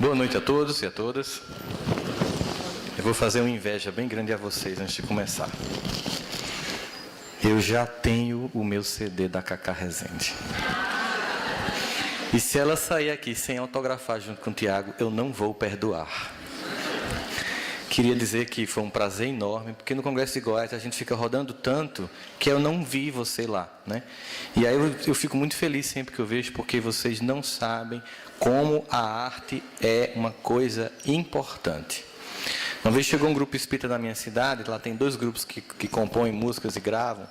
Boa noite a todos e a todas. Eu vou fazer uma inveja bem grande a vocês antes de começar. Eu já tenho o meu CD da Cacá Rezende. E se ela sair aqui sem autografar junto com o Tiago, eu não vou perdoar. Queria dizer que foi um prazer enorme, porque no Congresso de Goiás a gente fica rodando tanto que eu não vi você lá, né? E aí eu fico muito feliz sempre que eu vejo, porque vocês não sabem como a arte é uma coisa importante. Uma vez chegou um grupo espírita na minha cidade, lá tem 2 grupos que compõem músicas e gravam,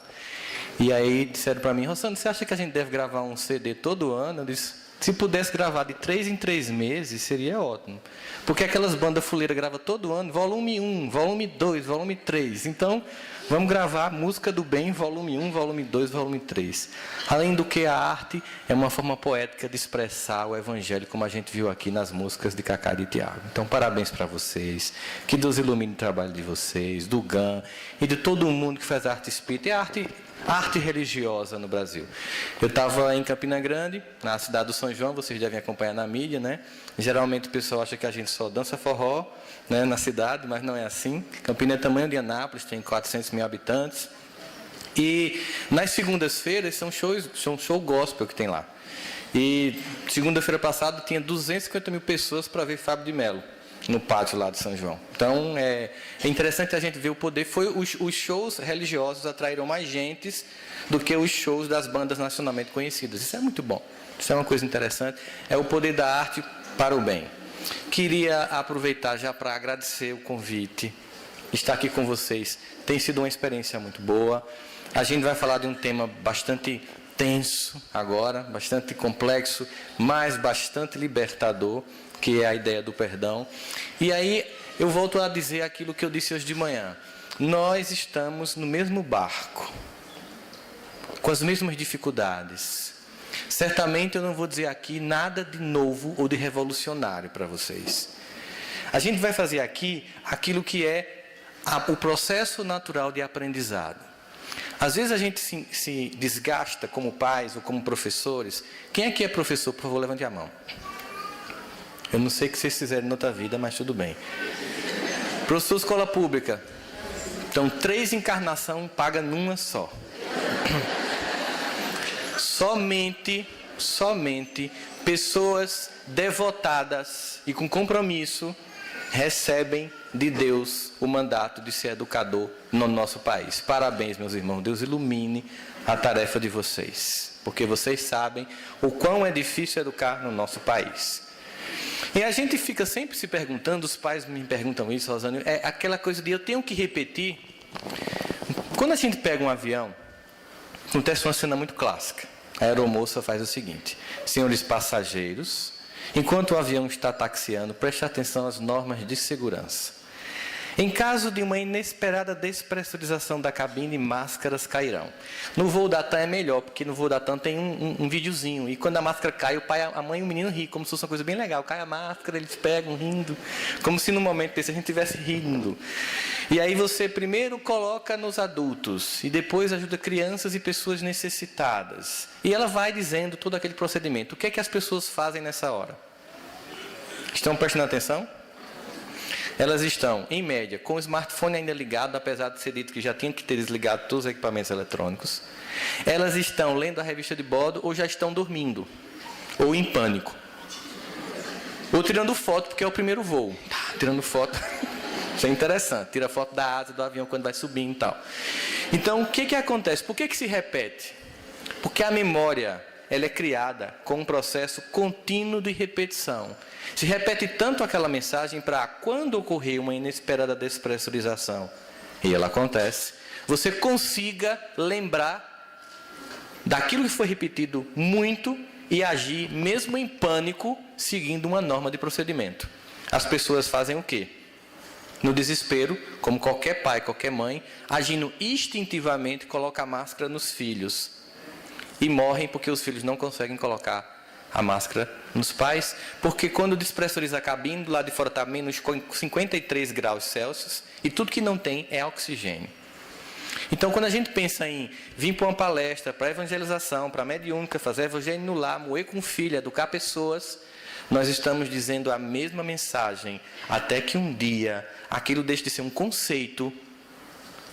e aí disseram para mim: Rossano, você acha que a gente deve gravar um CD todo ano? Eu disse: se pudesse gravar de 3 em 3 meses, seria ótimo. Porque aquelas bandas fuleiras gravam todo ano, volume 1, volume 2, volume 3. Então, vamos gravar Música do Bem, volume 1, volume 2, volume 3. Além do que a arte é uma forma poética de expressar o Evangelho, como a gente viu aqui nas músicas de Cacá e de Tiago. Então, parabéns para vocês. Que Deus ilumine o trabalho de vocês, do GAN e de todo mundo que faz arte espírita e arte religiosa no Brasil. Eu estava em Campina Grande, na cidade do São João, vocês devem acompanhar na mídia, né? Geralmente o pessoal acha que a gente só dança forró, né, na cidade, mas não é assim. Campina é tamanho de Anápolis, tem 400 mil habitantes. E nas segundas-feiras são show gospel que tem lá. E segunda-feira passada tinha 250 mil pessoas para ver Fábio de Melo no pátio lá de São João. Então, é interessante a gente ver o poder. Os shows religiosos atraíram mais gente do que os shows das bandas nacionalmente conhecidas. Isso é muito bom. Isso é uma coisa interessante. É o poder da arte para o bem. Queria aproveitar já para agradecer o convite. Estar aqui com vocês tem sido uma experiência muito boa. A gente vai falar de um tema bastante tenso agora, bastante complexo, mas bastante libertador, que é a ideia do perdão. E aí eu volto a dizer aquilo que eu disse hoje de manhã. Nós estamos no mesmo barco, com as mesmas dificuldades. Certamente eu não vou dizer aqui nada de novo ou de revolucionário para vocês. A gente vai fazer aqui aquilo que é o processo natural de aprendizado. Às vezes a gente se desgasta como pais ou como professores. Quem aqui é professor? Por favor, levante a mão. Eu não sei o que vocês fizeram na outra vida, mas tudo bem. Professor de escola pública. Então, 3 encarnações paga numa só. Somente pessoas devotadas e com compromisso recebem de Deus o mandato de ser educador no nosso país. Parabéns, meus irmãos. Deus ilumine a tarefa de vocês, porque vocês sabem o quão é difícil educar no nosso país. E a gente fica sempre se perguntando, os pais me perguntam isso, Rosane, é aquela coisa de eu tenho que repetir. Quando a gente pega um avião, acontece uma cena muito clássica. A aeromoça faz o seguinte: senhores passageiros, enquanto o avião está taxiando, preste atenção às normas de segurança. Em caso de uma inesperada despressurização da cabine, máscaras cairão. No voo da TAM é melhor, porque no voo da TAM tem um videozinho. E quando a máscara cai, o pai, a mãe e o menino ri, como se fosse uma coisa bem legal. Cai a máscara, eles pegam rindo, como se no momento desse a gente estivesse rindo. E aí você primeiro coloca nos adultos, e depois ajuda crianças e pessoas necessitadas. E ela vai dizendo todo aquele procedimento. O que é que as pessoas fazem nessa hora? Estão prestando atenção? Elas estão, em média, com o smartphone ainda ligado, apesar de ser dito que já tinham que ter desligado todos os equipamentos eletrônicos. Elas estão lendo a revista de bordo ou já estão dormindo, ou em pânico. Ou tirando foto, porque é o primeiro voo. Tirando foto, isso é interessante. Tira foto da asa do avião quando vai subindo e tal. Então, o que acontece? Por que se repete? Porque a memória, ela é criada com um processo contínuo de repetição. Se repete tanto aquela mensagem para quando ocorrer uma inesperada despressurização, e ela acontece, você consiga lembrar daquilo que foi repetido muito e agir, mesmo em pânico, seguindo uma norma de procedimento. As pessoas fazem o quê? No desespero, como qualquer pai, qualquer mãe, agindo instintivamente, coloca a máscara nos filhos. E morrem porque os filhos não conseguem colocar a máscara nos pais, porque quando despressuriza a cabine, do lado de fora está menos 53 graus Celsius, e tudo que não tem é oxigênio. Então, quando a gente pensa em vir para uma palestra, para evangelização, para mediúnica, fazer evangelho no lar, moer com filho, educar pessoas, Nós estamos dizendo a mesma mensagem, até que um dia aquilo deixe de ser um conceito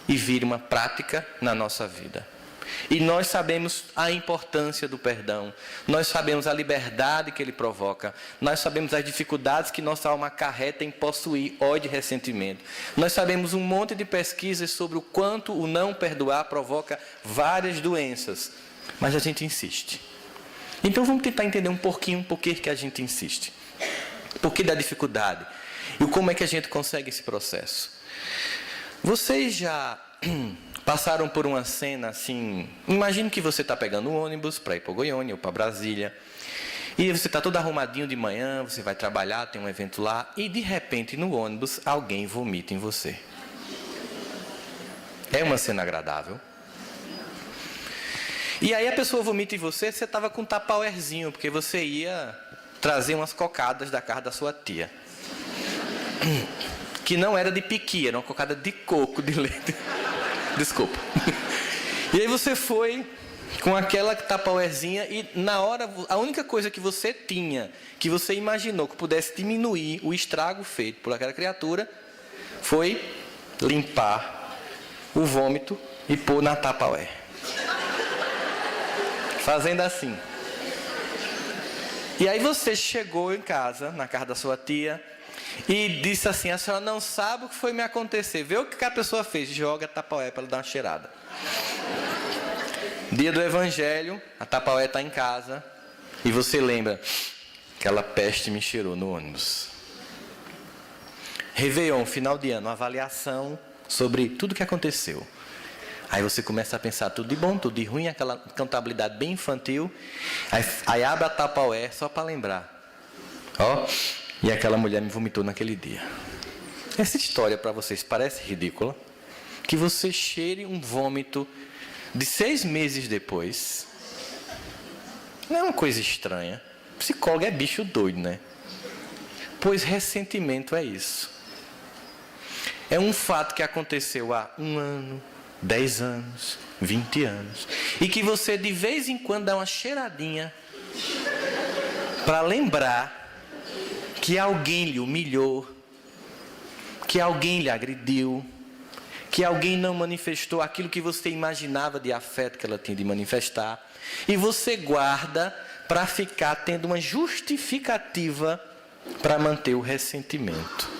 e vire uma prática na nossa vida. E nós sabemos a importância do perdão, nós sabemos a liberdade que ele provoca, nós sabemos as dificuldades que nossa alma acarreta em possuir ódio e ressentimento. Nós sabemos um monte de pesquisas sobre o quanto o não perdoar provoca várias doenças, mas a gente insiste. Então vamos tentar entender um pouquinho por que a gente insiste, por que da dificuldade e como é que a gente consegue esse processo. Vocês já passaram por uma cena assim, imagine que você está pegando um ônibus para ir para Goiânia ou para Brasília, e você está todo arrumadinho de manhã, você vai trabalhar, tem um evento lá, e de repente no ônibus alguém vomita em você. É uma cena agradável. E aí a pessoa vomita em você, você estava com um tupperwarezinho, porque você ia trazer umas cocadas da casa da sua tia. Que não era de piqui, era uma cocada de coco, de leite. Desculpa. E aí você foi com aquela tupperwarezinha e na hora, a única coisa que você tinha, que você imaginou que pudesse diminuir o estrago feito por aquela criatura, foi limpar o vômito e pôr na tupperware. Fazendo assim. E aí você chegou em casa, na casa da sua tia, e disse assim: a senhora não sabe o que foi me acontecer. Vê o que a pessoa fez. Joga a tupperware para ela dar uma cheirada. Dia do evangelho, a tupperware está em casa. E você lembra: aquela peste me cheirou no ônibus. Réveillon, final de ano, avaliação sobre tudo o que aconteceu. Aí você começa a pensar tudo de bom, tudo de ruim, aquela contabilidade bem infantil. Aí abre a tupperware só para lembrar. Ó. E aquela mulher me vomitou naquele dia. Essa história para vocês parece ridícula? Que você cheire um vômito de 6 meses depois. Não é uma coisa estranha. Psicólogo é bicho doido, né? Pois ressentimento é isso. É um fato que aconteceu há 1 ano, 10 anos, 20 anos. E que você de vez em quando dá uma cheiradinha para lembrar que alguém lhe humilhou, que alguém lhe agrediu, que alguém não manifestou aquilo que você imaginava de afeto que ela tinha de manifestar, e você guarda para ficar tendo uma justificativa para manter o ressentimento.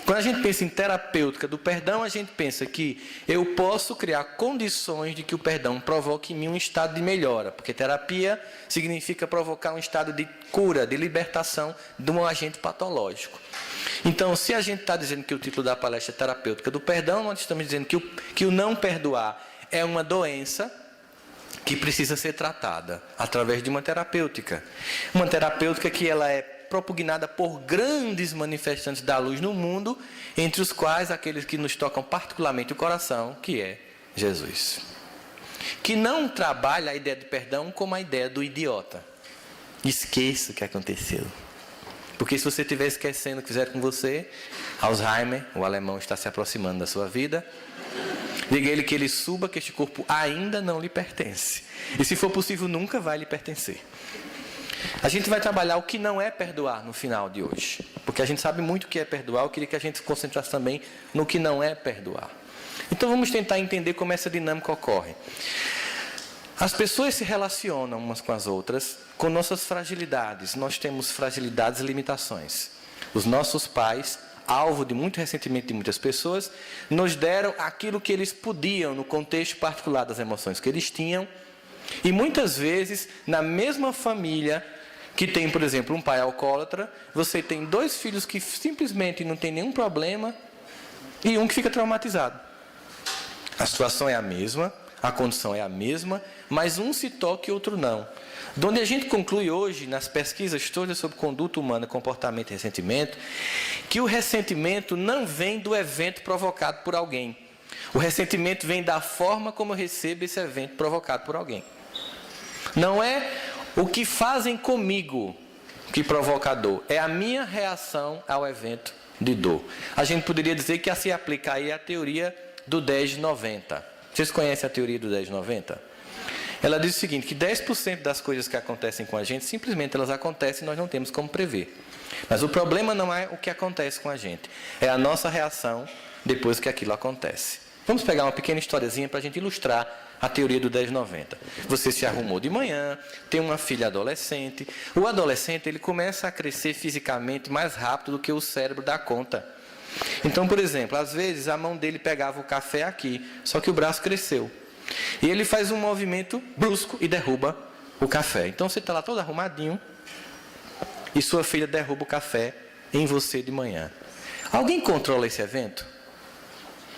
Quando a gente pensa em terapêutica do perdão, a gente pensa que eu posso criar condições de que o perdão provoque em mim um estado de melhora, porque terapia significa provocar um estado de cura, de libertação de um agente patológico. Então, se a gente está dizendo que o título da palestra é terapêutica do perdão, nós estamos dizendo que o não perdoar é uma doença que precisa ser tratada através de uma terapêutica. Uma terapêutica que ela é propugnada por grandes manifestantes da luz no mundo, entre os quais aqueles que nos tocam particularmente o coração, que é Jesus. Que não trabalha a ideia de perdão como a ideia do idiota. Esqueça o que aconteceu. Porque se você estiver esquecendo o que fizeram com você, Alzheimer, o alemão, está se aproximando da sua vida. Diga a ele que ele suba, que este corpo ainda não lhe pertence. E se for possível, nunca vai lhe pertencer. A gente vai trabalhar o que não é perdoar no final de hoje. Porque a gente sabe muito o que é perdoar. Eu queria que a gente se concentrasse também no que não é perdoar. Então vamos tentar entender como essa dinâmica ocorre. As pessoas se relacionam umas com as outras com nossas fragilidades. Nós temos fragilidades e limitações. Os nossos pais, alvo de muito ressentimento de muitas pessoas, nos deram aquilo que eles podiam no contexto particular das emoções que eles tinham. E muitas vezes, na mesma família, que tem, por exemplo, um pai alcoólatra, você tem 2 filhos que simplesmente não tem nenhum problema e um que fica traumatizado. A situação é a mesma, a condição é a mesma, mas um se toca e outro não. De onde a gente conclui hoje, nas pesquisas todas sobre conduta humana, comportamento e ressentimento, que o ressentimento não vem do evento provocado por alguém. O ressentimento vem da forma como eu recebo esse evento provocado por alguém. Não é o que fazem comigo que provoca a dor, é a minha reação ao evento de dor. A gente poderia dizer que se aplica aí a teoria do 10-90. Vocês conhecem a teoria do 10-90? Ela diz o seguinte, que 10% das coisas que acontecem com a gente, simplesmente elas acontecem e nós não temos como prever. Mas o problema não é o que acontece com a gente, é a nossa reação depois que aquilo acontece. Vamos pegar uma pequena historiazinha para a gente ilustrar a teoria do 10-90. Você se arrumou de manhã, tem uma filha adolescente. O adolescente ele começa a crescer fisicamente mais rápido do que o cérebro dá conta. Então, por exemplo, às vezes a mão dele pegava o café aqui, só que o braço cresceu. E ele faz um movimento brusco e derruba o café. Então você está lá todo arrumadinho e sua filha derruba o café em você de manhã. Alguém controla esse evento?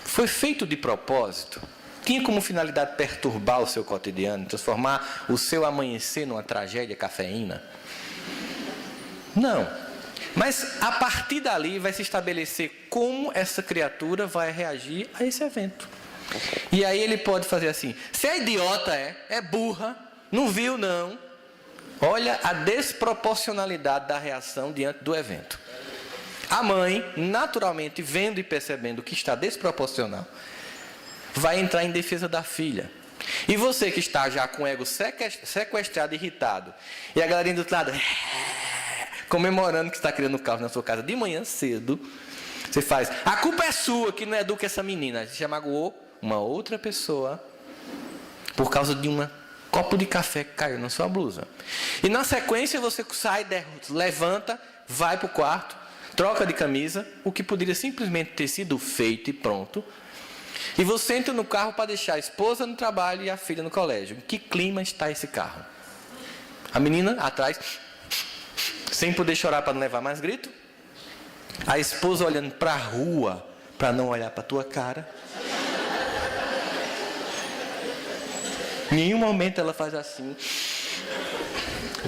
Foi feito de propósito? Tinha como finalidade perturbar o seu cotidiano, transformar o seu amanhecer numa tragédia cafeína? Não. Mas a partir dali vai se estabelecer como essa criatura vai reagir a esse evento. E aí ele pode fazer assim, se é idiota, é burra, não viu não. Olha a desproporcionalidade da reação diante do evento. A mãe, naturalmente, vendo e percebendo que está desproporcional, vai entrar em defesa da filha. E você que está já com o ego sequestrado, irritado, e a galerinha do outro lado, comemorando que está criando caos na sua casa de manhã cedo, você faz, a culpa é sua que não educa essa menina. Você já magoou uma outra pessoa por causa de um copo de café que caiu na sua blusa. E na sequência você sai, levanta, vai para o quarto, troca de camisa, o que poderia simplesmente ter sido feito e pronto. E você entra no carro para deixar a esposa no trabalho e a filha no colégio. Em que clima está esse carro? A menina atrás, sem poder chorar para não levar mais grito. A esposa olhando para a rua, para não olhar para a tua cara. Em nenhum momento ela faz assim.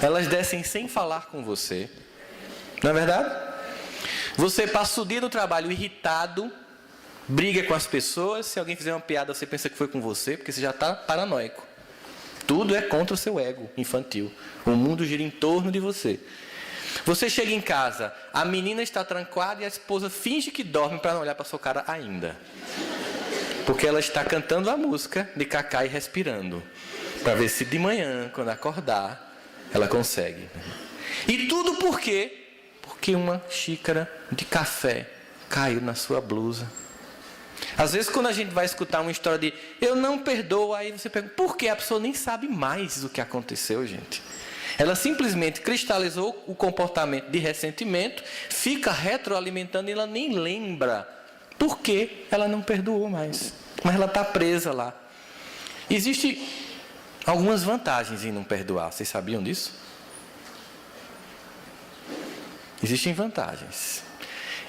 Elas descem sem falar com você. Não é verdade? Você passa o dia no trabalho irritado, briga com as pessoas. Se alguém fizer uma piada, você pensa que foi com você, porque você já está paranoico. Tudo é contra o seu ego infantil. O mundo gira em torno de você. Você chega em casa, a menina está trancada e a esposa finge que dorme para não olhar para sua cara ainda. Porque ela está cantando a música de Cacá e respirando. Para ver se de manhã, quando acordar, ela consegue. E tudo por quê? Porque uma xícara de café caiu na sua blusa. Às vezes quando a gente vai escutar uma história de eu não perdoo, aí você pergunta, por quê? A pessoa nem sabe mais o que aconteceu, gente. Ela simplesmente cristalizou o comportamento de ressentimento, fica retroalimentando e ela nem lembra por que ela não perdoou mais. Mas ela está presa lá. Existem algumas vantagens em não perdoar, vocês sabiam disso? Existem vantagens.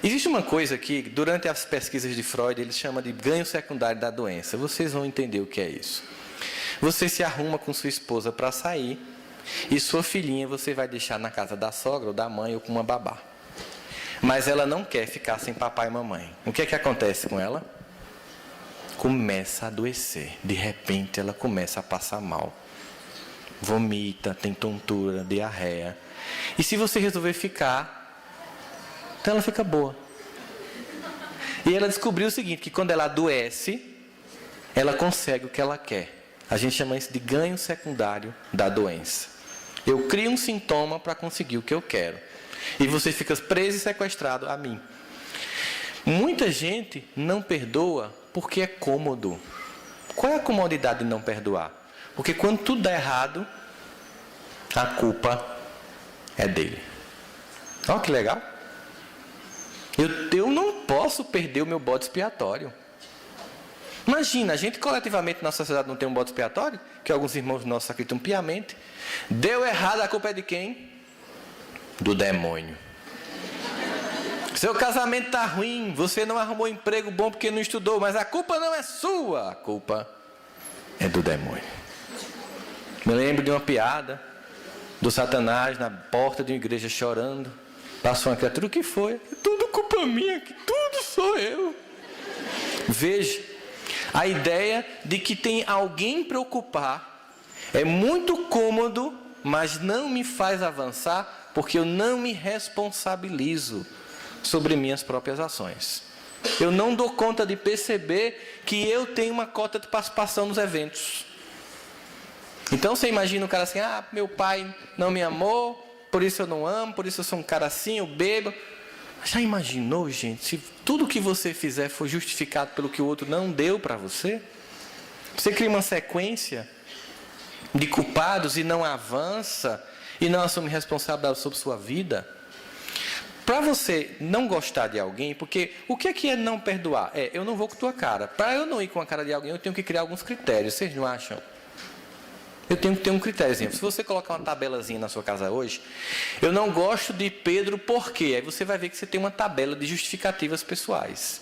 Existe uma coisa que, durante as pesquisas de Freud, ele chama de ganho secundário da doença. Vocês vão entender o que é isso. Você se arruma com sua esposa para sair e sua filhinha você vai deixar na casa da sogra ou da mãe ou com uma babá. Mas ela não quer ficar sem papai e mamãe. O que é que acontece com ela? Começa a adoecer. De repente ela começa a passar mal. Vomita, tem tontura, diarreia. E se você resolver ficar, então ela fica boa. E ela descobriu o seguinte, que quando ela adoece, ela consegue o que ela quer. A gente chama isso de ganho secundário da doença. Eu crio um sintoma para conseguir o que eu quero. E você fica preso e sequestrado a mim. Muita gente não perdoa porque é cômodo. Qual é a comodidade de não perdoar? Porque quando tudo dá errado, a culpa é dele. Olha que legal. Eu não posso perder o meu bode expiatório. Imagina, a gente coletivamente na sociedade não tem um bode expiatório, que alguns irmãos nossos acreditam piamente. Deu errado, a culpa é de quem? Do demônio. Seu casamento está ruim, você não arrumou emprego bom porque não estudou, mas a culpa não é sua, a culpa é do demônio. Me lembro de uma piada do Satanás na porta de uma igreja chorando. Passou uma criatura, o que foi? Tudo culpa minha, tudo sou eu. Veja, a ideia de que tem alguém para ocupar é muito cômodo, mas não me faz avançar, porque eu não me responsabilizo sobre minhas próprias ações. Eu não dou conta de perceber que eu tenho uma cota de participação nos eventos. Então você imagina o cara assim, meu pai não me amou, por isso eu não amo, por isso eu sou um cara assim, eu bebo. Já imaginou, gente, se tudo que você fizer for justificado pelo que o outro não deu para você? Você cria uma sequência de culpados e não avança, e não assume responsabilidade sobre sua vida. Para você não gostar de alguém, porque o que é não perdoar? Eu não vou com tua cara. Para eu não ir com a cara de alguém, eu tenho que criar alguns critérios, vocês não acham? Eu tenho que ter um critériozinho. Se você colocar uma tabelazinha na sua casa hoje, eu não gosto de Pedro por quê? Aí você vai ver que você tem uma tabela de justificativas pessoais,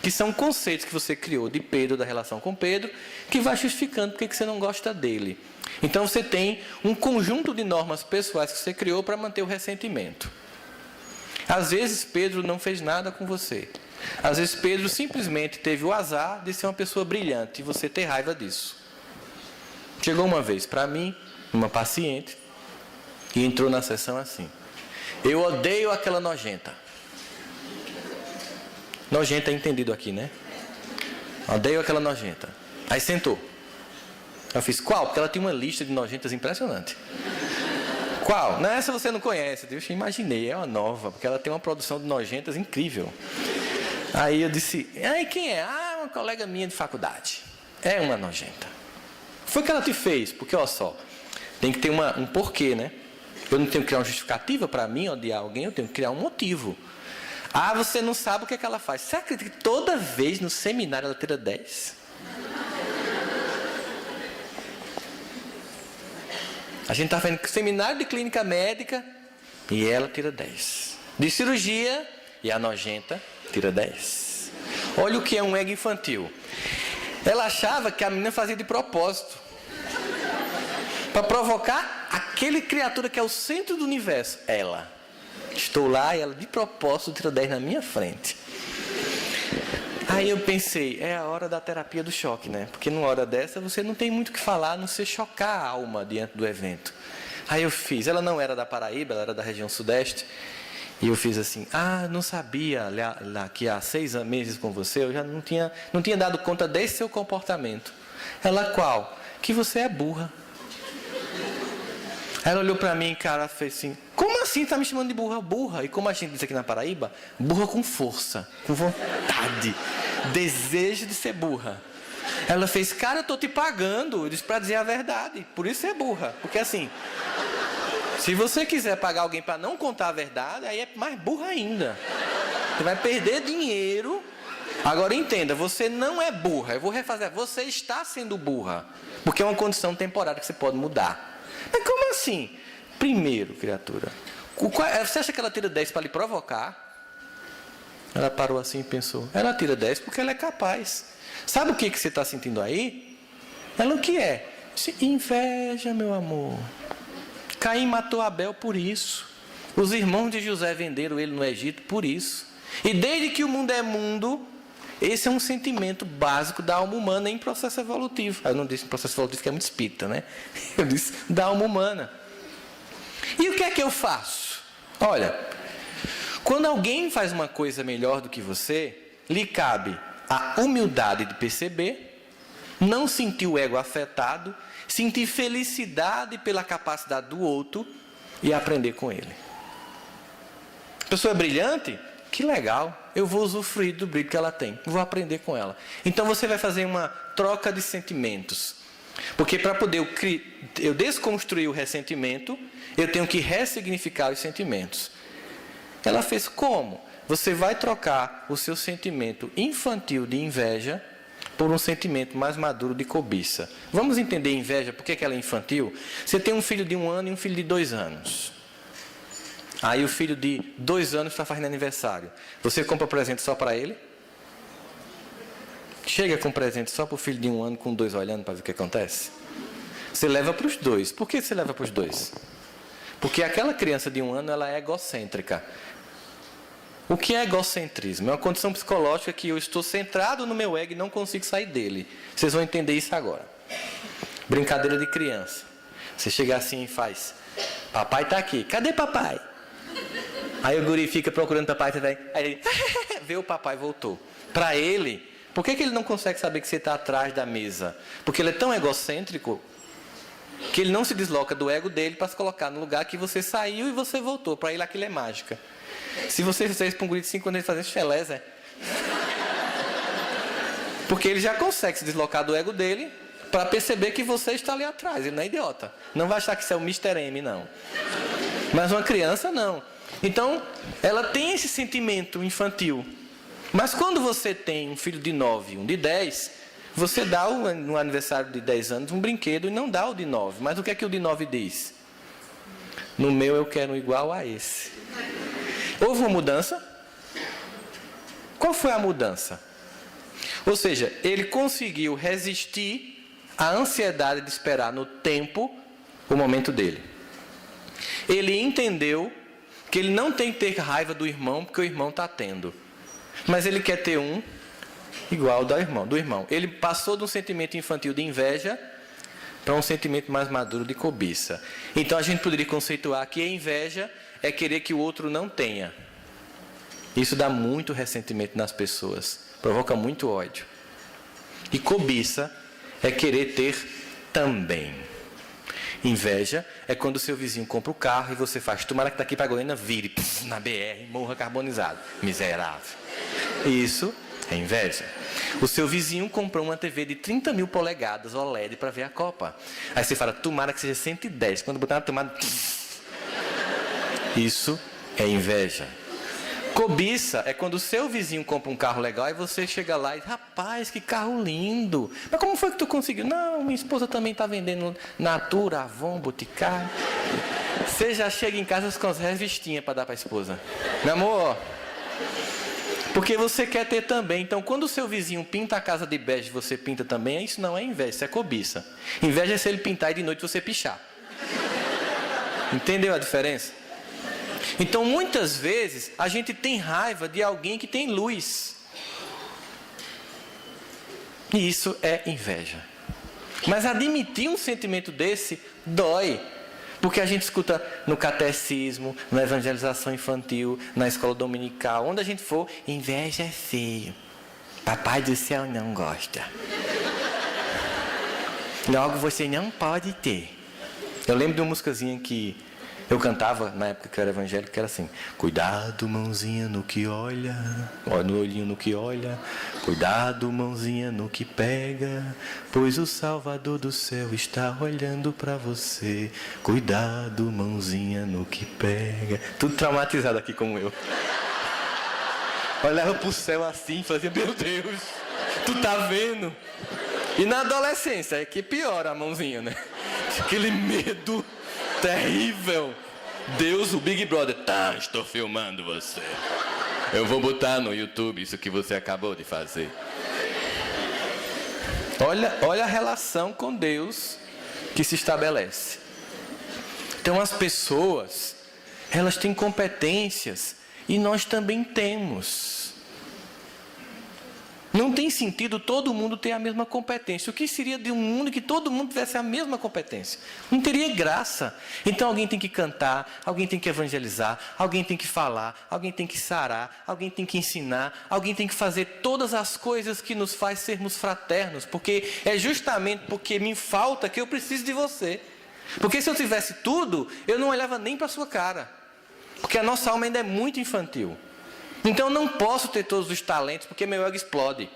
que são conceitos que você criou de Pedro, da relação com Pedro, que vai justificando porque que você não gosta dele. Então você tem um conjunto de normas pessoais que você criou para manter o ressentimento. Às vezes Pedro não fez nada com você. Às vezes Pedro simplesmente teve o azar de ser uma pessoa brilhante e você ter raiva disso. Chegou uma vez para mim, uma paciente, e entrou na sessão assim: eu odeio aquela nojenta. Nojenta é entendido aqui, né? Odeio aquela nojenta. Aí sentou. Eu fiz, qual? Porque ela tinha uma lista de nojentas impressionante. Qual? Não, essa você não conhece. Eu imaginei, é uma nova, porque ela tem uma produção de nojentas incrível. Aí eu disse, quem é? Uma colega minha de faculdade. É uma nojenta. Foi o que ela te fez? Porque, olha só, tem que ter um porquê, né? Eu não tenho que criar uma justificativa para mim odiar alguém, eu tenho que criar um motivo. Você não sabe o que é que ela faz. Você acredita que toda vez no seminário ela tira 10? A gente está fazendo seminário de clínica médica e ela tira 10. De cirurgia e a nojenta tira 10. Olha o que é um ego infantil. Ela achava que a menina fazia de propósito, para provocar aquele criatura que é o centro do universo. Ela. Estou lá e ela de propósito tira 10 na minha frente. Aí eu pensei, é a hora da terapia do choque, né? Porque numa hora dessa você não tem muito o que falar, a não ser chocar a alma diante do evento. Aí eu fiz, ela não era da Paraíba, ela era da região sudeste. E eu fiz assim, não sabia lá que há 6 meses com você, eu já não tinha dado conta desse seu comportamento. Ela, qual? Que você é burra. Ela olhou para mim, cara, fez assim, como assim tá me chamando de burra? Burra. E como a gente diz aqui na Paraíba, burra com força, com vontade, desejo de ser burra. Ela fez, cara, eu tô te pagando, eu disse para dizer a verdade, por isso é burra. Porque assim, se você quiser pagar alguém para não contar a verdade, aí é mais burra ainda. Você vai perder dinheiro. Agora entenda, você não é burra. Eu vou refazer, você está sendo burra, porque é uma condição temporária que você pode mudar. Mas como assim? Primeiro, criatura, você acha que ela tira 10 para lhe provocar? Ela parou assim e pensou, ela tira 10 porque ela é capaz. Sabe o que você está sentindo aí? Ela o que é? Inveja, meu amor. Caim matou Abel por isso. Os irmãos de José venderam ele no Egito por isso. E desde que o mundo é mundo, esse é um sentimento básico da alma humana em processo evolutivo. Eu não disse processo evolutivo que é muito espírita, né? Eu disse da alma humana. E o que é que eu faço? Olha, quando alguém faz uma coisa melhor do que você, lhe cabe a humildade de perceber, não sentir o ego afetado, sentir felicidade pela capacidade do outro e aprender com ele. A pessoa é brilhante? Que legal, eu vou usufruir do brilho que ela tem, vou aprender com ela. Então você vai fazer uma troca de sentimentos. Porque para poder eu desconstruir o ressentimento, eu tenho que ressignificar os sentimentos. Ela fez como? Você vai trocar o seu sentimento infantil de inveja por um sentimento mais maduro de cobiça. Vamos entender inveja, por que ela é infantil? Você tem um filho de 1 ano e um filho de 2 anos. Aí o filho de 2 anos está fazendo aniversário. Você compra presente só para ele? Chega com presente só para o filho de 1 ano com 2 olhando para ver o que acontece? Você leva para os 2. Por que você leva para os 2? Porque aquela criança de 1 ano ela é egocêntrica. O que é egocentrismo? É uma condição psicológica que eu estou centrado no meu ego e não consigo sair dele. Vocês vão entender isso agora. Brincadeira de criança. Você chega assim e faz, papai está aqui, cadê papai? Aí o guri fica procurando papai, aí ele vê o papai voltou. Para ele, por que ele não consegue saber que você está atrás da mesa? Porque ele é tão egocêntrico que ele não se desloca do ego dele para se colocar no lugar que você saiu e você voltou. Para ele aquilo é mágica. Se você fizer isso para um guri de 5 anos, ele fazer chelé, Zé. Porque ele já consegue se deslocar do ego dele para perceber que você está ali atrás. Ele não é idiota. Não vai achar que isso é o Mr. M, não. Mas uma criança, não. Então, ela tem esse sentimento infantil. Mas quando você tem um filho de 9 um de 10, você dá no aniversário de 10 anos um brinquedo e não dá o de 9. Mas o que é que o de 9 diz? No meu eu quero um igual a esse. Houve uma mudança? Qual foi a mudança? Ou seja, ele conseguiu resistir à ansiedade de esperar no tempo o momento dele. Ele entendeu que ele não tem que ter raiva do irmão porque o irmão está tendo. Mas ele quer ter um igual ao do irmão. Ele passou de um sentimento infantil de inveja para um sentimento mais maduro de cobiça. Então a gente poderia conceituar que a inveja é querer que o outro não tenha. Isso dá muito ressentimento nas pessoas, provoca muito ódio. E cobiça é querer ter também. Inveja é quando o seu vizinho compra o carro e você faz, tomara que daqui para Goiânia vire na BR, morra carbonizado. Miserável. Isso é inveja. O seu vizinho comprou uma TV de 30 mil polegadas OLED para ver a Copa. Aí você fala, tomara que seja 110. Quando botar na tomada... Isso é inveja. Cobiça é quando o seu vizinho compra um carro legal e você chega lá e diz, rapaz, que carro lindo. Mas como foi que tu conseguiu? Não, minha esposa também está vendendo Natura, Avon, Boticário. Você já chega em casa com as revistinhas para dar para a esposa. Meu amor, porque você quer ter também. Então, quando o seu vizinho pinta a casa de bege e você pinta também, isso não é inveja, isso é cobiça. Inveja é se ele pintar e de noite você pichar. Entendeu a diferença? Então, muitas vezes, a gente tem raiva de alguém que tem luz. E isso é inveja. Mas admitir um sentimento desse dói. Porque a gente escuta no catecismo, na evangelização infantil, na escola dominical, onde a gente for, inveja é feio. Papai do céu não gosta. Logo você não pode ter. Eu lembro de uma musicazinha que eu cantava na época que eu era evangélico, que era assim: cuidado, mãozinha no que olha, no olhinho no que olha, cuidado, mãozinha no que pega, pois o Salvador do céu está olhando para você. Cuidado, mãozinha no que pega. Tudo traumatizado aqui como eu. Olhava pro céu assim e fazia, meu Deus, tu tá vendo? E na adolescência é que piora a mãozinha, né? Aquele medo terrível. Deus, o Big Brother, tá, estou filmando você. Eu vou botar no YouTube isso que você acabou de fazer. Olha a relação com Deus que se estabelece. Então as pessoas, elas têm competências e nós também temos. Não tem sentido todo mundo ter a mesma competência. O que seria de um mundo que todo mundo tivesse a mesma competência? Não teria graça. Então alguém tem que cantar, alguém tem que evangelizar, alguém tem que falar, alguém tem que sarar, alguém tem que ensinar, alguém tem que fazer todas as coisas que nos faz sermos fraternos, porque é justamente porque me falta que eu preciso de você. Porque se eu tivesse tudo, eu não olhava nem para a sua cara. Porque a nossa alma ainda é muito infantil. Então eu não posso ter todos os talentos, porque meu ego explode.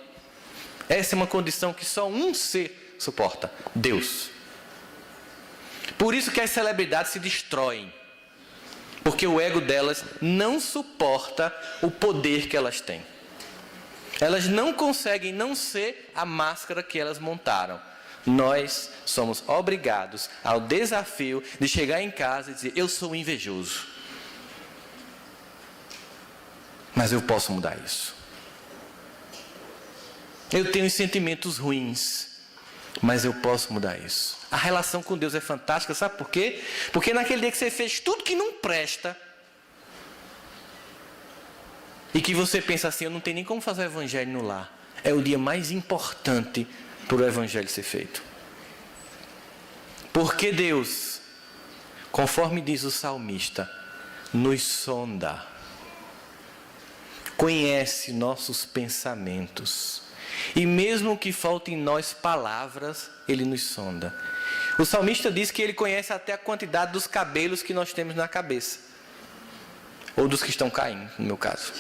Essa é uma condição que só um ser suporta: Deus. Por isso que as celebridades se destroem. Porque o ego delas não suporta o poder que elas têm. Elas não conseguem não ser a máscara que elas montaram. Nós somos obrigados ao desafio de chegar em casa e dizer: eu sou invejoso. Mas eu posso mudar isso. Eu tenho sentimentos ruins, mas eu posso mudar isso. A relação com Deus é fantástica, sabe por quê? Porque naquele dia que você fez tudo que não presta, e que você pensa assim, eu não tenho nem como fazer o evangelho no lar, é o dia mais importante para o evangelho ser feito. Porque Deus, conforme diz o salmista, nos sonda, conhece nossos pensamentos, e mesmo que faltem em nós palavras, Ele nos sonda. O salmista diz que ele conhece até a quantidade dos cabelos que nós temos na cabeça. Ou dos que estão caindo, no meu caso.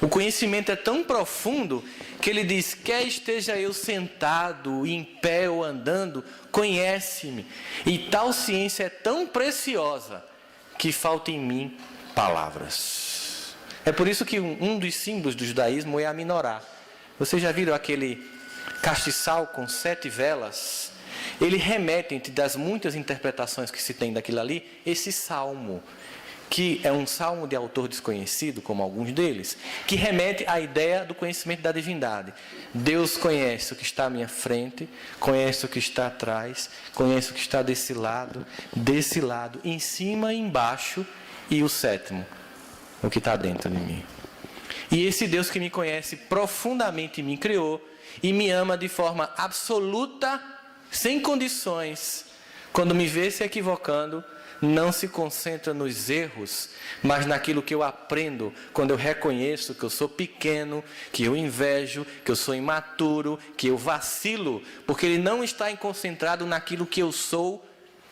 O conhecimento é tão profundo que ele diz: quer esteja eu sentado, em pé ou andando, conhece-me. E tal ciência é tão preciosa que falta em mim palavras. É por isso que um dos símbolos do judaísmo é a menorá. Vocês já viram aquele castiçal com 7 velas? Ele remete, entre das muitas interpretações que se tem daquilo ali, esse salmo, que é um salmo de autor desconhecido, como alguns deles, que remete à ideia do conhecimento da divindade. Deus conhece o que está à minha frente, conhece o que está atrás, conhece o que está desse lado, em cima e embaixo, e o 7º, o que está dentro de mim. E esse Deus que me conhece profundamente me criou e me ama de forma absoluta, sem condições. Quando me vê se equivocando, não se concentra nos erros, mas naquilo que eu aprendo, quando eu reconheço que eu sou pequeno, que eu invejo, que eu sou imaturo, que eu vacilo, porque Ele não está concentrado naquilo que eu sou,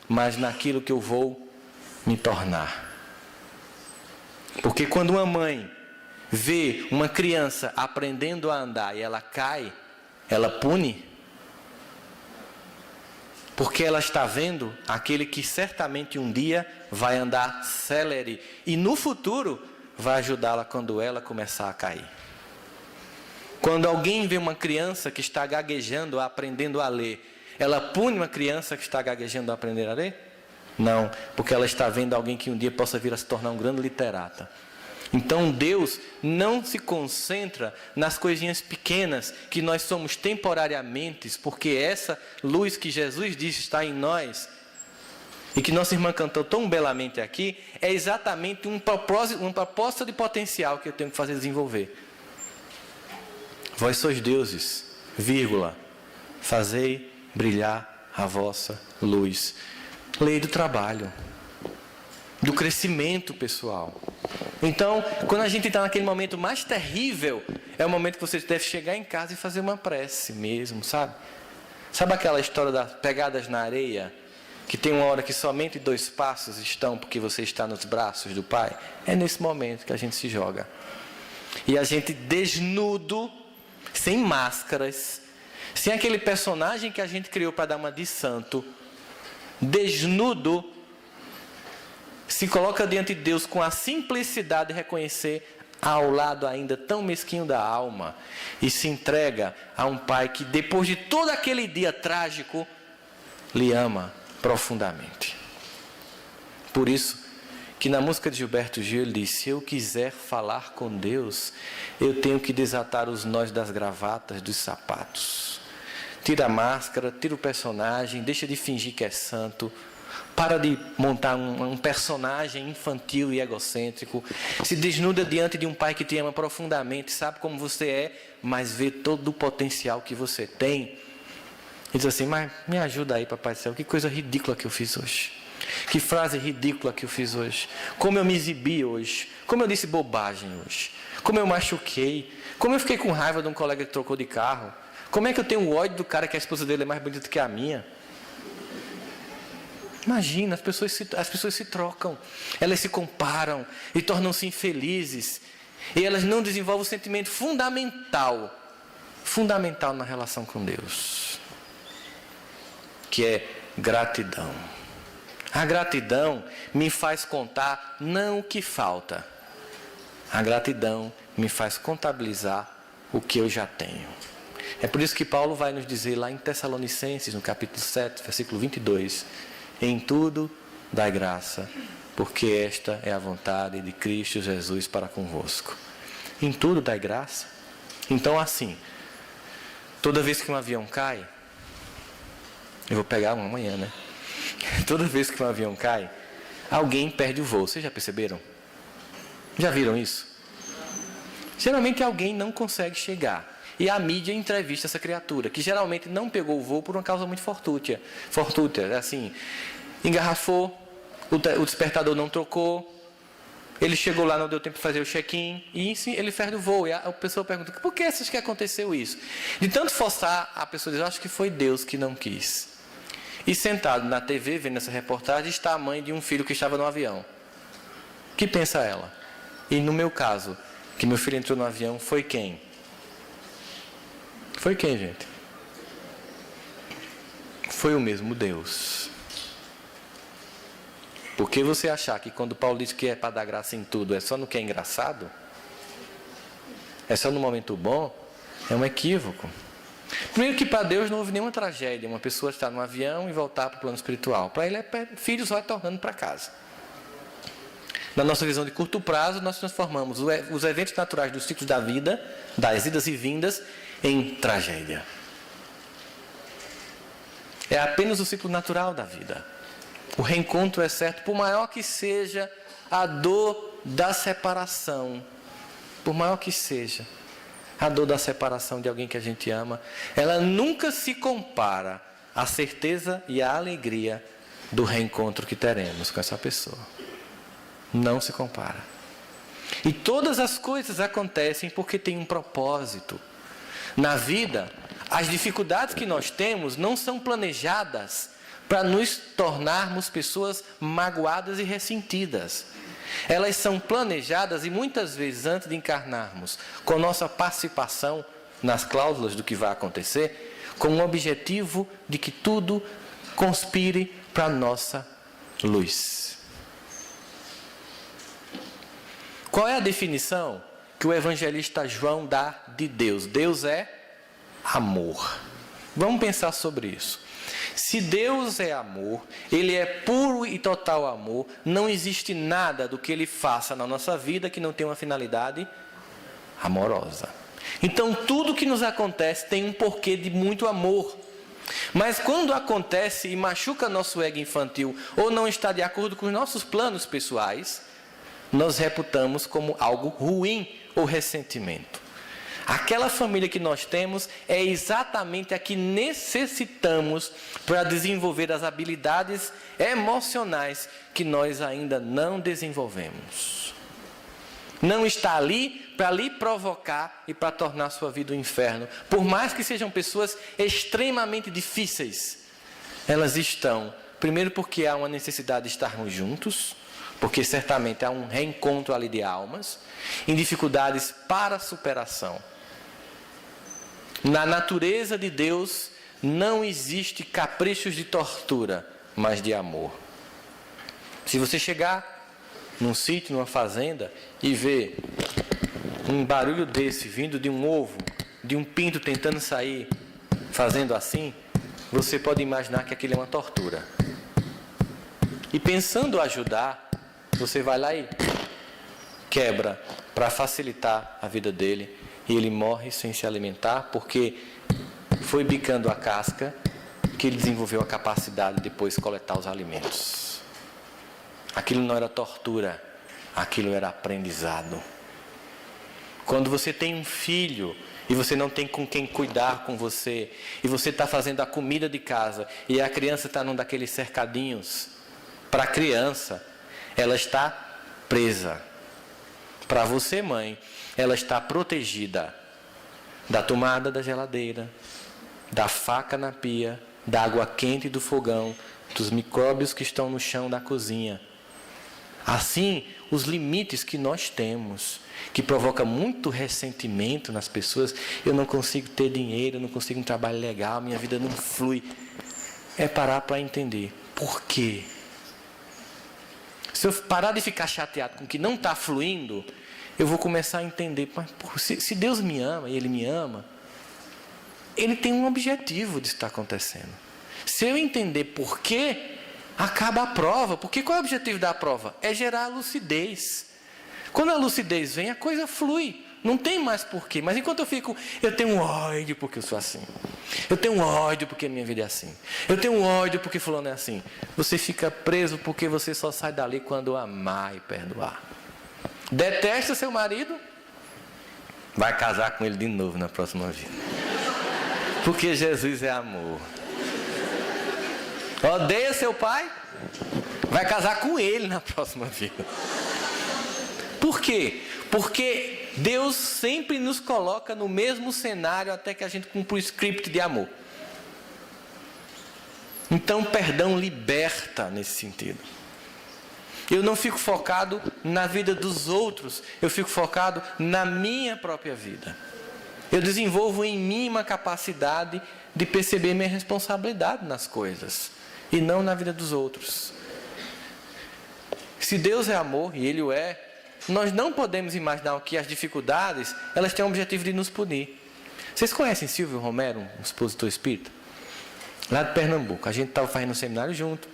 mas naquilo que eu vou me tornar. Porque quando uma mãe vê uma criança aprendendo a andar e ela cai, ela pune, porque ela está vendo aquele que certamente um dia vai andar célere e no futuro vai ajudá-la quando ela começar a cair. Quando alguém vê uma criança que está gaguejando, aprendendo a ler, ela pune uma criança que está gaguejando a aprender a ler? Não, porque ela está vendo alguém que um dia possa vir a se tornar um grande literata. Então Deus não se concentra nas coisinhas pequenas que nós somos temporariamente, porque essa luz que Jesus disse está em nós, e que nossa irmã cantou tão belamente aqui, é exatamente uma proposta de potencial que eu tenho que fazer desenvolver. Vós sois deuses, vírgula, fazei brilhar a vossa luz. Lei do trabalho, do crescimento pessoal. Então, quando a gente está naquele momento mais terrível, é o momento que você deve chegar em casa e fazer uma prece mesmo, sabe? Sabe aquela história das pegadas na areia? Que tem uma hora que somente 2 passos estão porque você está nos braços do Pai? É nesse momento que a gente se joga. E a gente desnudo, sem máscaras, sem aquele personagem que a gente criou para dar uma de santo, desnudo, se coloca diante de Deus com a simplicidade de reconhecer ao lado ainda tão mesquinho da alma e se entrega a um Pai que depois de todo aquele dia trágico lhe ama profundamente. Por isso que na música de Gilberto Gil ele diz: se eu quiser falar com Deus, eu tenho que desatar os nós das gravatas, dos sapatos. Tira a máscara, tira o personagem, deixa de fingir que é santo. Para de montar um personagem infantil e egocêntrico. Se desnuda diante de um Pai que te ama profundamente, sabe como você é, mas vê todo o potencial que você tem. E diz assim: mas me ajuda aí, Papai do Céu, que coisa ridícula que eu fiz hoje. Que frase ridícula que eu fiz hoje. Como eu me exibi hoje. Como eu disse bobagem hoje. Como eu machuquei. Como eu fiquei com raiva de um colega que trocou de carro. Como é que eu tenho ódio do cara que a esposa dele é mais bonita que a minha. Imagina, as pessoas se trocam, elas se comparam e tornam-se infelizes. E elas não desenvolvem o sentimento fundamental na relação com Deus, que é gratidão. A gratidão me faz contar não o que falta. A gratidão me faz contabilizar o que eu já tenho. É por isso que Paulo vai nos dizer lá em Tessalonicenses, no capítulo 7, versículo 22... em tudo dai graça, porque esta é a vontade de Cristo Jesus para convosco. Em tudo dai graça. Então assim, toda vez que um avião cai, eu vou pegar um amanhã, né? Toda vez que um avião cai, alguém perde o voo. Vocês já perceberam? Já viram isso? Geralmente alguém não consegue chegar. E a mídia entrevista essa criatura, que geralmente não pegou o voo por uma causa muito fortuita. Assim, engarrafou, o despertador não trocou, ele chegou lá, não deu tempo de fazer o check-in, e ele perde o voo. E a pessoa pergunta: por que achas que aconteceu isso? De tanto forçar, a pessoa diz: acho que foi Deus que não quis. E sentado na TV, vendo essa reportagem, está a mãe de um filho que estava no avião. O que pensa ela? E no meu caso, que meu filho entrou no avião, foi quem? Foi quem, gente? Foi o mesmo Deus. Por que você achar que quando Paulo diz que é para dar graça em tudo, é só no que é engraçado? É só no momento bom? É um equívoco. Primeiro que para Deus não houve nenhuma tragédia, uma pessoa estar no avião e voltar para o plano espiritual. Para Ele é filhos retornando para casa. Na nossa visão de curto prazo, nós transformamos os eventos naturais dos ciclos da vida, das idas e vindas, em tragédia. É apenas o ciclo natural da vida. O reencontro é certo, por maior que seja a dor da separação, por maior que seja a dor da separação de alguém que a gente ama, ela nunca se compara à certeza e à alegria do reencontro que teremos com essa pessoa. Não se compara. E todas as coisas acontecem porque tem um propósito. Na vida, as dificuldades que nós temos não são planejadas para nos tornarmos pessoas magoadas e ressentidas. Elas são planejadas e muitas vezes antes de encarnarmos, com nossa participação nas cláusulas do que vai acontecer, com o objetivo de que tudo conspire para a nossa luz. Qual é a definição que o evangelista João dá de Deus? Deus é amor. Vamos pensar sobre isso. Se Deus é amor, Ele é puro e total amor, não existe nada do que Ele faça na nossa vida que não tenha uma finalidade amorosa. Então tudo que nos acontece tem um porquê de muito amor. Mas quando acontece e machuca nosso ego infantil ou não está de acordo com os nossos planos pessoais, nós reputamos como algo ruim ou ressentimento. Aquela família que nós temos é exatamente a que necessitamos para desenvolver as habilidades emocionais que nós ainda não desenvolvemos. Não está ali para lhe provocar e para tornar sua vida um inferno. Por mais que sejam pessoas extremamente difíceis, elas estão, primeiro porque há uma necessidade de estarmos juntos, porque certamente há um reencontro ali de almas, em dificuldades para superação. Na natureza de Deus não existe caprichos de tortura, mas de amor. Se você chegar num sítio, numa fazenda, e ver um barulho desse vindo de um ovo, de um pinto tentando sair, fazendo assim, você pode imaginar que aquilo é uma tortura. E pensando ajudar, você vai lá e quebra para facilitar a vida dele. E ele morre sem se alimentar porque foi bicando a casca que ele desenvolveu a capacidade de depois coletar os alimentos. Aquilo não era tortura, aquilo era aprendizado. Quando você tem um filho e você não tem com quem cuidar com você, e você está fazendo a comida de casa e a criança está num daqueles cercadinhos, para a criança, ela está presa. Para você, mãe, ela está protegida da tomada da geladeira, da faca na pia, da água quente do fogão, dos micróbios que estão no chão da cozinha. Assim, os limites que nós temos, que provoca muito ressentimento nas pessoas, eu não consigo ter dinheiro, eu não consigo um trabalho legal, minha vida não flui, é parar para entender por quê. Se eu parar de ficar chateado com o que não está fluindo, eu vou começar a entender, mas se Deus me ama e Ele me ama, Ele tem um objetivo de estar acontecendo. Se eu entender por quê, acaba a prova. Porque qual é o objetivo da prova? É gerar lucidez. Quando a lucidez vem, a coisa flui. Não tem mais porquê. Mas enquanto eu tenho ódio porque eu sou assim. Eu tenho ódio porque minha vida é assim. Eu tenho ódio porque fulano é assim. Você fica preso porque você só sai dali quando amar e perdoar. Detesta seu marido? Vai casar com ele de novo na próxima vida. Porque Jesus é amor. Odeia seu pai? Vai casar com ele na próxima vida. Por quê? Porque Deus sempre nos coloca no mesmo cenário até que a gente cumpra o script de amor. Então, o perdão liberta nesse sentido. Eu não fico focado na vida dos outros, eu fico focado na minha própria vida. Eu desenvolvo em mim uma capacidade de perceber minha responsabilidade nas coisas e não na vida dos outros. Se Deus é amor, e Ele o é, nós não podemos imaginar que as dificuldades, elas têm o objetivo de nos punir. Vocês conhecem Silvio Romero, um expositor espírita? Lá de Pernambuco. A gente estava fazendo um seminário junto.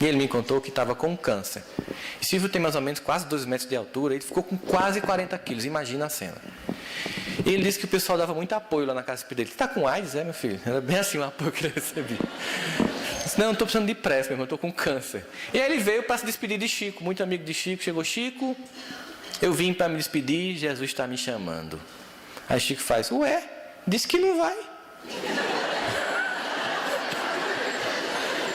E ele me contou que estava com câncer. E Silvio tem mais ou menos quase 2 metros de altura. Ele ficou com quase 40 quilos. Imagina a cena. E ele disse que o pessoal dava muito apoio lá na casa espírita dele. Você está com AIDS, meu filho? Era bem assim o apoio que ele recebia. Eu disse, não, eu não estou precisando de pressa, meu irmão. Eu estou com câncer. E aí ele veio para se despedir de Chico. Muito amigo de Chico. Chegou Chico. Eu vim para me despedir. Jesus está me chamando. Aí Chico faz, ué, disse que não vai.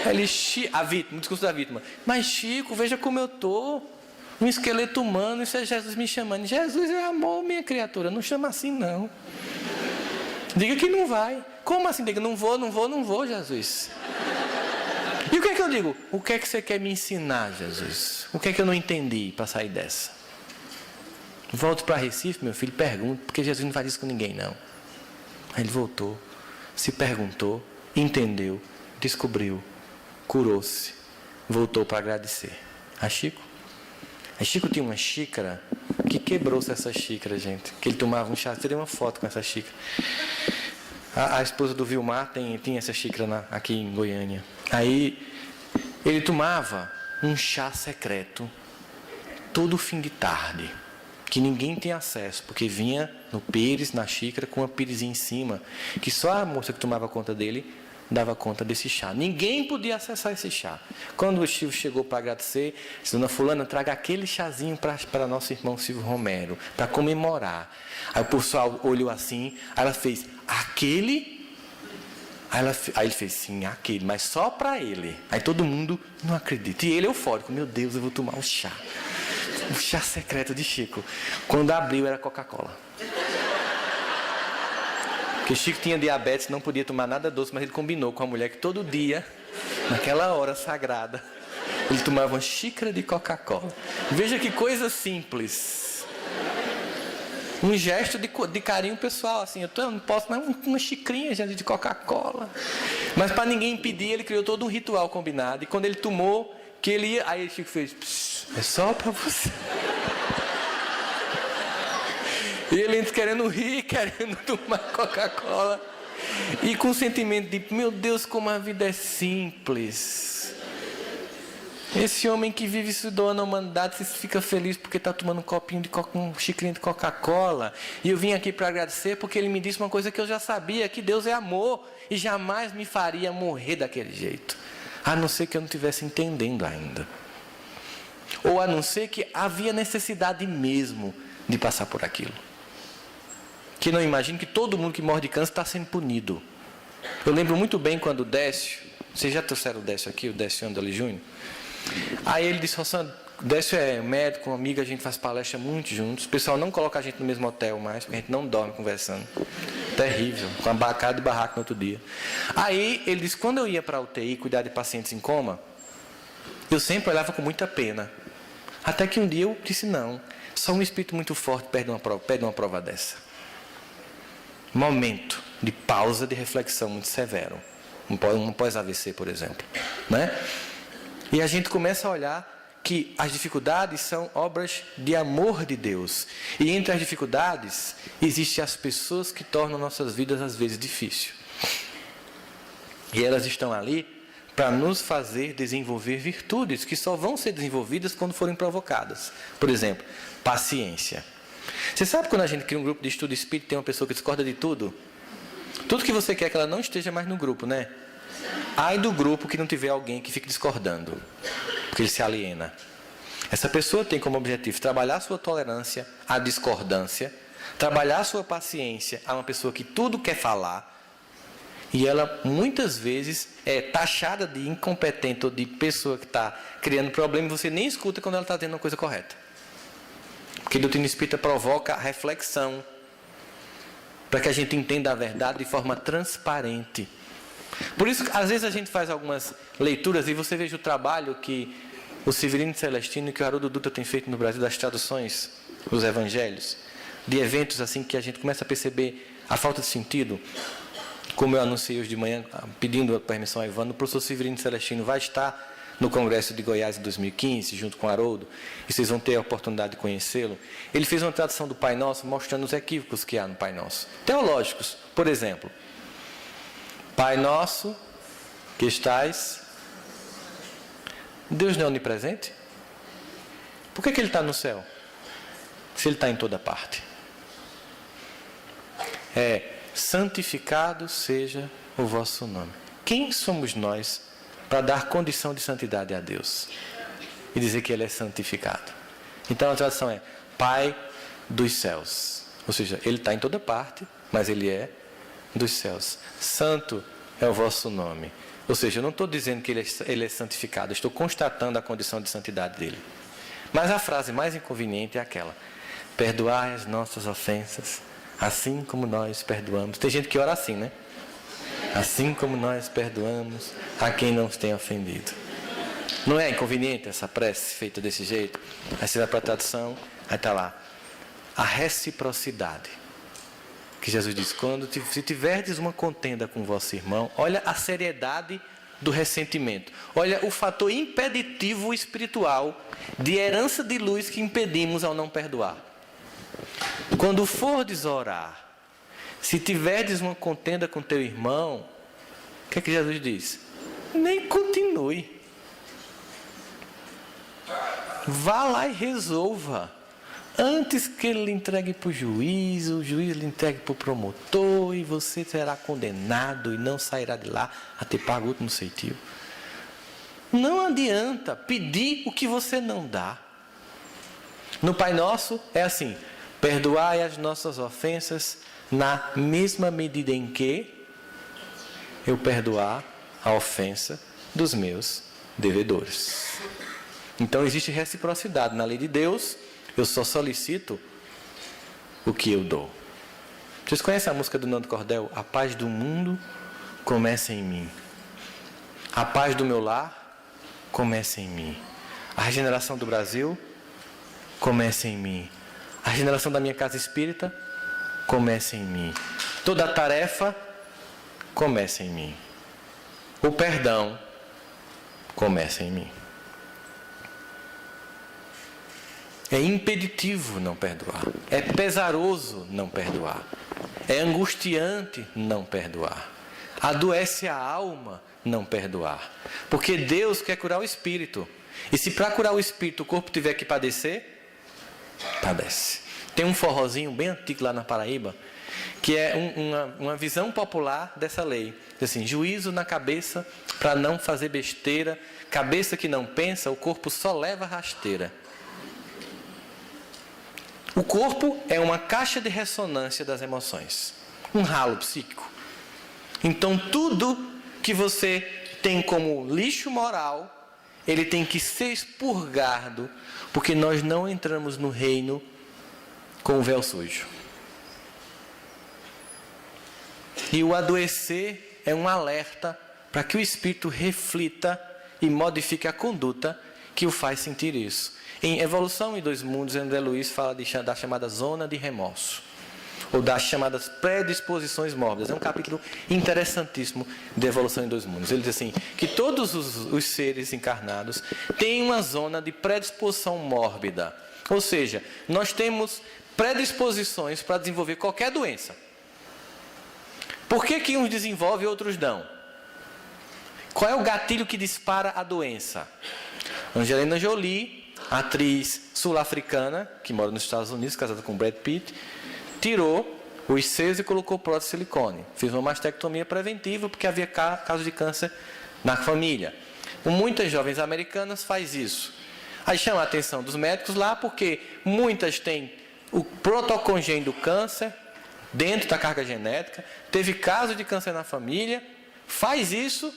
Ele, a vítima, o discurso da vítima. Mas Chico, veja como eu estou. Um esqueleto humano, isso é Jesus me chamando. Jesus é amor, minha criatura. Não chama assim, não. Diga que não vai. Como assim? Diga, não vou, Jesus. E o que é que eu digo? O que é que você quer me ensinar, Jesus? O que é que eu não entendi para sair dessa? Volto para Recife, meu filho, pergunto, porque Jesus não faz isso com ninguém, não. Aí ele voltou, se perguntou, entendeu, descobriu, curou-se, voltou para agradecer. A Chico tinha uma xícara que quebrou-se essa xícara, gente. Que ele tomava um chá. Eu tirei uma foto com essa xícara. A esposa do Vilmar tem essa xícara aqui em Goiânia. Aí ele tomava um chá secreto todo fim de tarde, que ninguém tem acesso, porque vinha no pires, na xícara, com uma piresinha em cima, que só a moça que tomava conta dele dava conta desse chá. Ninguém podia acessar esse chá. Quando o Silvio chegou para agradecer, disse, dona fulana, traga aquele chazinho para nosso irmão Silvio Romero, para comemorar. Aí o pessoal olhou assim, aí ela fez, aquele? Aí ele fez, sim, aquele, mas só para ele. Aí todo mundo não acredita. E ele eufórico, meu Deus, eu vou tomar um chá. O chá secreto de Chico. Quando abriu era Coca-Cola. Porque Chico tinha diabetes, não podia tomar nada doce, mas ele combinou com a mulher que todo dia, naquela hora sagrada, ele tomava uma xícara de Coca-Cola. Veja que coisa simples. Um gesto de carinho pessoal, assim, eu não posso, mas uma xicrinha, gente, de Coca-Cola. Mas para ninguém impedir, ele criou todo um ritual combinado. E quando ele tomou, que ele ia, aí Chico fez, é só para você. E ele querendo rir, querendo tomar Coca-Cola. E com o sentimento de, meu Deus, como a vida é simples. Esse homem que vive se doando à humanidade, você fica feliz porque está tomando um copinho de um xicrinho de Coca-Cola. E eu vim aqui para agradecer porque ele me disse uma coisa que eu já sabia, que Deus é amor e jamais me faria morrer daquele jeito. A não ser que eu não estivesse entendendo ainda. Ou a não ser que havia necessidade mesmo de passar por aquilo. Que não imagine que todo mundo que morre de câncer está sendo punido. Eu lembro muito bem quando o Décio, vocês já trouxeram o Décio aqui, o Décio Andoli Júnior? Aí ele disse, Rossandro, o Décio é médico, um amigo, a gente faz palestra muito juntos. O pessoal não coloca a gente no mesmo hotel mais, porque a gente não dorme conversando. Terrível, com a bacada de barraco no outro dia. Aí ele disse, quando eu ia para a UTI cuidar de pacientes em coma, eu sempre olhava com muita pena. Até que um dia eu disse, não, só um espírito muito forte pede uma prova dessa. Momento de pausa, de reflexão muito severo. Um pós-AVC, por exemplo. Né? E a gente começa a olhar que as dificuldades são obras de amor de Deus. E entre as dificuldades, existem as pessoas que tornam nossas vidas, às vezes, difíceis. E elas estão ali para nos fazer desenvolver virtudes que só vão ser desenvolvidas quando forem provocadas. Por exemplo, paciência. Você sabe quando a gente cria um grupo de estudo espírita, tem uma pessoa que discorda de tudo? Tudo que você quer que ela não esteja mais no grupo, né? Ai do grupo que não tiver alguém que fique discordando, porque ele se aliena. Essa pessoa tem como objetivo trabalhar sua tolerância à discordância, trabalhar sua paciência a uma pessoa que tudo quer falar, e ela muitas vezes é taxada de incompetente ou de pessoa que está criando problema e você nem escuta quando ela está dizendo uma coisa correta. Porque a doutrina espírita provoca a reflexão para que a gente entenda a verdade de forma transparente. Por isso, às vezes a gente faz algumas leituras e você veja o trabalho que o Severino Celestino e que o Haroldo Dutra tem feito no Brasil, das traduções dos evangelhos, de eventos assim que a gente começa a perceber a falta de sentido. Como eu anunciei hoje de manhã, pedindo a permissão a Ivana, o professor Severino Celestino vai estar no Congresso de Goiás em 2015, junto com o Haroldo, e vocês vão ter a oportunidade de conhecê-lo. Ele fez uma tradução do Pai Nosso, mostrando os equívocos que há no Pai Nosso. Teológicos, por exemplo. Pai Nosso, que estais... Deus não é onipresente? Por que Ele está no céu? Se Ele está em toda parte. Santificado seja o vosso nome. Quem somos nós para dar condição de santidade a Deus e dizer que Ele é santificado? Então a tradução é Pai dos céus. Ou seja, Ele está em toda parte, mas Ele é dos céus. Santo é o vosso nome. Ou seja, eu não estou dizendo que ele é santificado, eu estou constatando a condição de santidade dele. Mas a frase mais inconveniente é aquela: perdoai as nossas ofensas, assim como nós perdoamos. Tem gente que ora assim, né? Assim como nós perdoamos a quem nos tem ofendido. Não é inconveniente essa prece feita desse jeito? Aí você vai para a tradução, aí está lá: a reciprocidade. Que Jesus diz, se tiverdes uma contenda com o vosso irmão, olha a seriedade do ressentimento. Olha o fator impeditivo espiritual de herança de luz que impedimos ao não perdoar. Quando fordes orar, se tiverdes uma contenda com teu irmão, o que é que Jesus diz? Nem continue. Vá lá e resolva. Antes que ele lhe entregue para o juiz lhe entregue para o promotor, e você será condenado e não sairá de lá a ter pago outro no ceitil. Não adianta pedir o que você não dá. No Pai Nosso é assim: perdoai as nossas ofensas na mesma medida em que eu perdoar a ofensa dos meus devedores. Então existe reciprocidade na lei de Deus. Eu só solicito o que eu dou. Vocês conhecem a música do Nando Cordel? A paz do mundo começa em mim. A paz do meu lar começa em mim. A regeneração do Brasil começa em mim. A regeneração da minha casa espírita começa em mim. Toda a tarefa começa em mim. O perdão começa em mim. É impeditivo não perdoar. É pesaroso não perdoar. É angustiante não perdoar. Adoece a alma não perdoar. Porque Deus quer curar o espírito. E se para curar o espírito o corpo tiver que padecer, padece. Tem um forrozinho bem antigo lá na Paraíba, que é uma visão popular dessa lei. Diz assim: juízo na cabeça para não fazer besteira. Cabeça que não pensa, o corpo só leva rasteira. O corpo é uma caixa de ressonância das emoções, um ralo psíquico. Então tudo que você tem como lixo moral, ele tem que ser expurgado, porque nós não entramos no reino com o véu sujo. E o adoecer é um alerta para que o espírito reflita e modifique a conduta que o faz sentir isso. Em Evolução em Dois Mundos, André Luiz fala da chamada zona de remorso, ou das chamadas predisposições mórbidas. É um capítulo interessantíssimo de Evolução em Dois Mundos. Ele diz assim, que todos os seres encarnados têm uma zona de predisposição mórbida. Ou seja, nós temos predisposições para desenvolver qualquer doença. Por que uns desenvolvem e outros não? Qual é o gatilho que dispara a doença? Angelina Jolie, atriz sul-africana, que mora nos Estados Unidos, casada com Brad Pitt, tirou os seios e colocou prótese de silicone. Fez uma mastectomia preventiva porque havia casos de câncer na família. Muitas jovens americanas fazem isso. Aí chama a atenção dos médicos lá porque muitas têm o protocongênio do câncer dentro da carga genética, teve caso de câncer na família, faz isso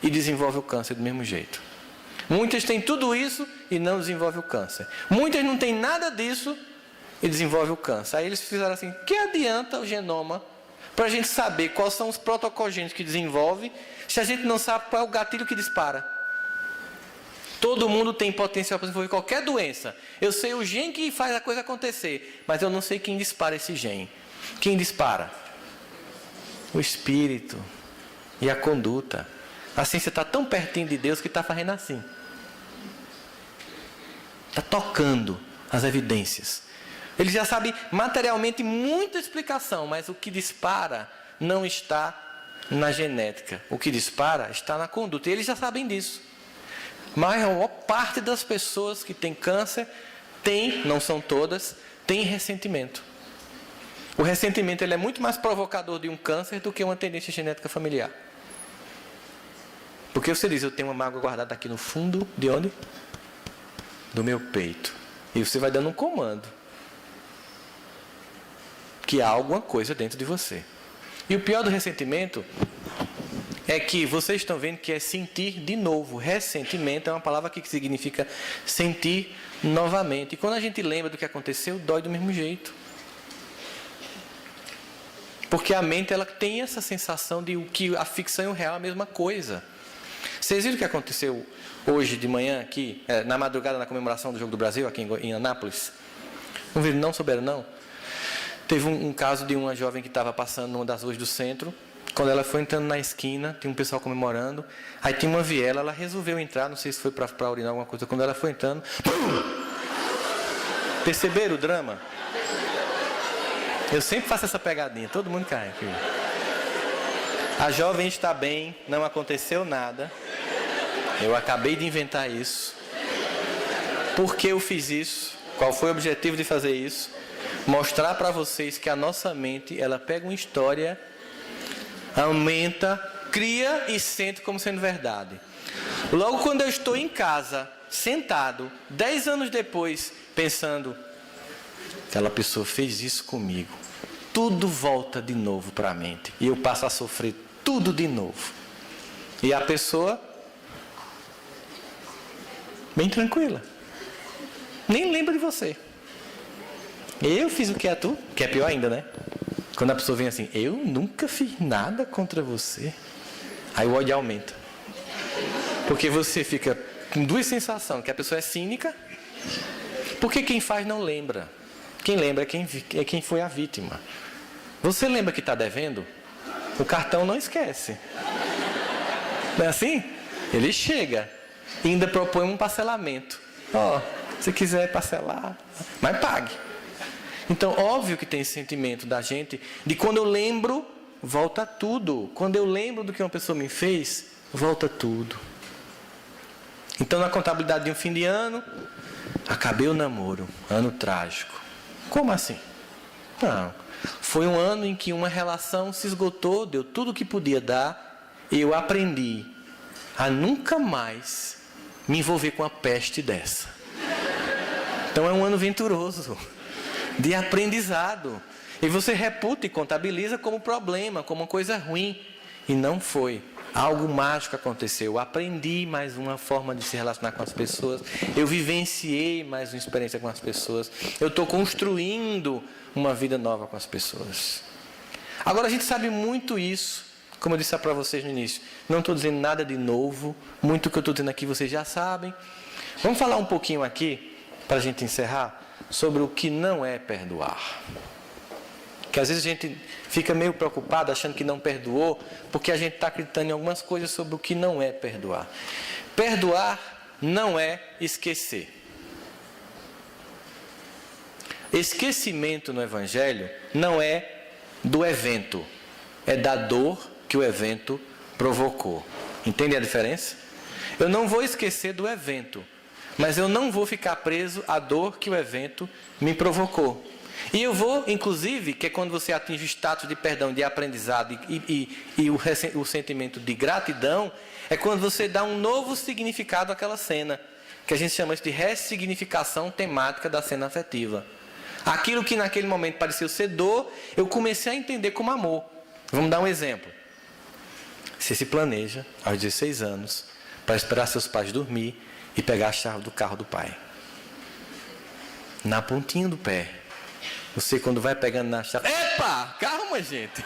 e desenvolve o câncer do mesmo jeito. Muitas têm tudo isso e não desenvolvem o câncer. Muitas não têm nada disso e desenvolvem o câncer. Aí eles fizeram assim: que adianta o genoma para a gente saber quais são os protocogênios que desenvolve, se a gente não sabe qual é o gatilho que dispara. Todo mundo tem potencial para desenvolver qualquer doença. Eu sei o gene que faz a coisa acontecer, mas eu não sei quem dispara esse gene. Quem dispara? O espírito e a conduta. Assim você está tão pertinho de Deus que está fazendo assim. Está tocando as evidências. Ele já sabe materialmente muita explicação, mas o que dispara não está na genética. O que dispara está na conduta. E eles já sabem disso. Mas a maior parte das pessoas que têm câncer tem, não são todas, tem ressentimento. O ressentimento ele é muito mais provocador de um câncer do que uma tendência genética familiar. Porque você diz, eu tenho uma mágoa guardada aqui no fundo, de onde? Do meu peito. E você vai dando um comando. Que há alguma coisa dentro de você. E o pior do ressentimento é que vocês estão vendo que é sentir de novo. Ressentimento é uma palavra que significa sentir novamente. E quando a gente lembra do que aconteceu, dói do mesmo jeito. Porque a mente ela tem essa sensação de que a ficção e o real é a mesma coisa. Vocês viram o que aconteceu hoje de manhã aqui, na madrugada, na comemoração do Jogo do Brasil, aqui em Anápolis? Não viram não? Souberam não? Teve um caso de uma jovem que estava passando numa das ruas do centro. Quando ela foi entrando na esquina, tinha um pessoal comemorando. Aí tinha uma viela, ela resolveu entrar, não sei se foi para urinar alguma coisa. Quando ela foi entrando... Perceberam o drama? Eu sempre faço essa pegadinha, todo mundo cai aqui. A jovem está bem, não aconteceu nada. Eu acabei de inventar isso. Por que eu fiz isso? Qual foi o objetivo de fazer isso? Mostrar para vocês que a nossa mente, ela pega uma história, aumenta, cria e sente como sendo verdade. Logo quando eu estou em casa, sentado, 10 anos depois, pensando, aquela pessoa fez isso comigo, tudo volta de novo para a mente. E eu passo a sofrer tudo de novo. E a pessoa, bem tranquila, nem lembra de você. Eu fiz o que é tu, que é pior ainda, né? Quando a pessoa vem assim, eu nunca fiz nada contra você. Aí o ódio aumenta. Porque você fica com duas sensações, que a pessoa é cínica, porque quem faz não lembra. Quem lembra é quem foi a vítima. Você lembra que está devendo? O cartão não esquece. Não é assim? Ele chega e ainda propõe um parcelamento. Ó, se quiser parcelar, mas pague. Então, óbvio que tem esse sentimento da gente, de quando eu lembro, volta tudo. Quando eu lembro do que uma pessoa me fez, volta tudo. Então, na contabilidade de um fim de ano, acabei o namoro, ano trágico. Como assim? Não, foi um ano em que uma relação se esgotou, deu tudo o que podia dar, e eu aprendi a nunca mais me envolver com uma peste dessa. Então, é um ano venturoso, de aprendizado. E você reputa e contabiliza como problema, como uma coisa ruim. E não foi. Algo mágico aconteceu. Eu aprendi mais uma forma de se relacionar com as pessoas. Eu vivenciei mais uma experiência com as pessoas. Eu estou construindo uma vida nova com as pessoas. Agora a gente sabe muito isso. Como eu disse para vocês no início. Não estou dizendo nada de novo. Muito que eu estou dizendo aqui vocês já sabem. Vamos falar um pouquinho aqui, para a gente encerrar, sobre o que não é perdoar. Que às vezes a gente fica meio preocupado, achando que não perdoou, porque a gente está acreditando em algumas coisas sobre o que não é perdoar. Perdoar não é esquecer. Esquecimento no Evangelho não é do evento, é da dor que o evento provocou. Entende a diferença? Eu não vou esquecer do evento, mas eu não vou ficar preso à dor que o evento me provocou. E eu vou, inclusive, que é quando você atinge o status de perdão, de aprendizado e o sentimento de gratidão, é quando você dá um novo significado àquela cena, que a gente chama isso de ressignificação temática da cena afetiva. Aquilo que naquele momento pareceu ser dor, eu comecei a entender como amor. Vamos dar um exemplo. Você se planeja, aos 16 anos, para esperar seus pais dormir, e pegar a chave do carro do pai. Na pontinha do pé. Você quando vai pegando na chave... Epa! Calma, gente!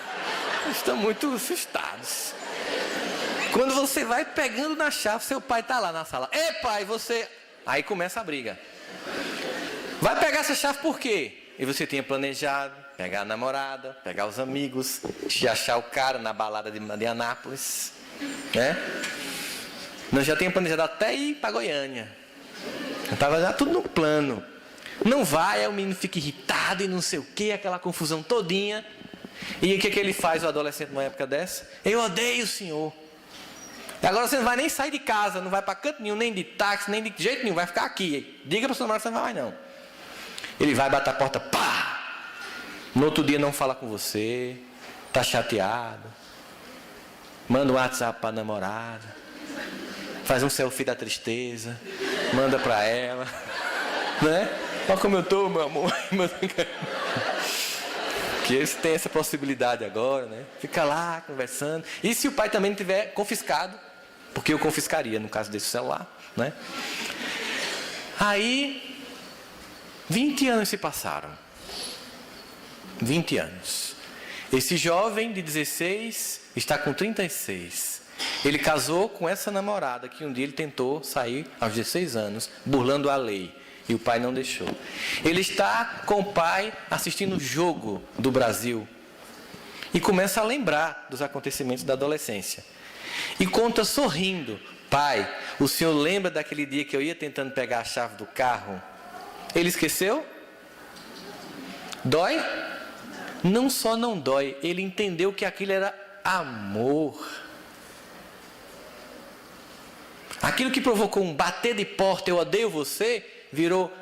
estão muito assustados. Quando você vai pegando na chave, seu pai está lá na sala. Ei, pai, você... Aí começa a briga. Vai pegar essa chave por quê? E você tinha planejado pegar a namorada, pegar os amigos, te achar o cara na balada de Anápolis, né? Nós já tínhamos planejado até ir para Goiânia. Estava já tudo no plano. Não vai, aí o menino fica irritado e não sei o que, aquela confusão todinha. E o que ele faz, o adolescente, numa época dessa? Eu odeio o senhor. E agora você não vai nem sair de casa, não vai para canto nenhum, nem de táxi, nem de jeito nenhum, vai ficar aqui. Diga para o seu namorado que você não vai mais não. Ele vai bater a porta, pá! No outro dia não fala com você, está chateado. Manda um WhatsApp para a namorada. Faz um selfie da tristeza, manda para ela. Né? Olha como eu estou, meu amor. Que eles têm essa possibilidade agora, né? Fica lá conversando. E se o pai também tiver confiscado, porque eu confiscaria no caso desse celular, né? Aí, 20 anos se passaram. 20 anos. Esse jovem de 16 está com 36. Ele casou com essa namorada que um dia ele tentou sair aos 16 anos, burlando a lei. E o pai não deixou. Ele está com o pai assistindo o jogo do Brasil. E começa a lembrar dos acontecimentos da adolescência. E conta sorrindo: pai, o senhor lembra daquele dia que eu ia tentando pegar a chave do carro? Ele esqueceu? Dói? Não só não dói, ele entendeu que aquilo era amor. Aquilo que provocou um bater de porta, eu odeio você, virou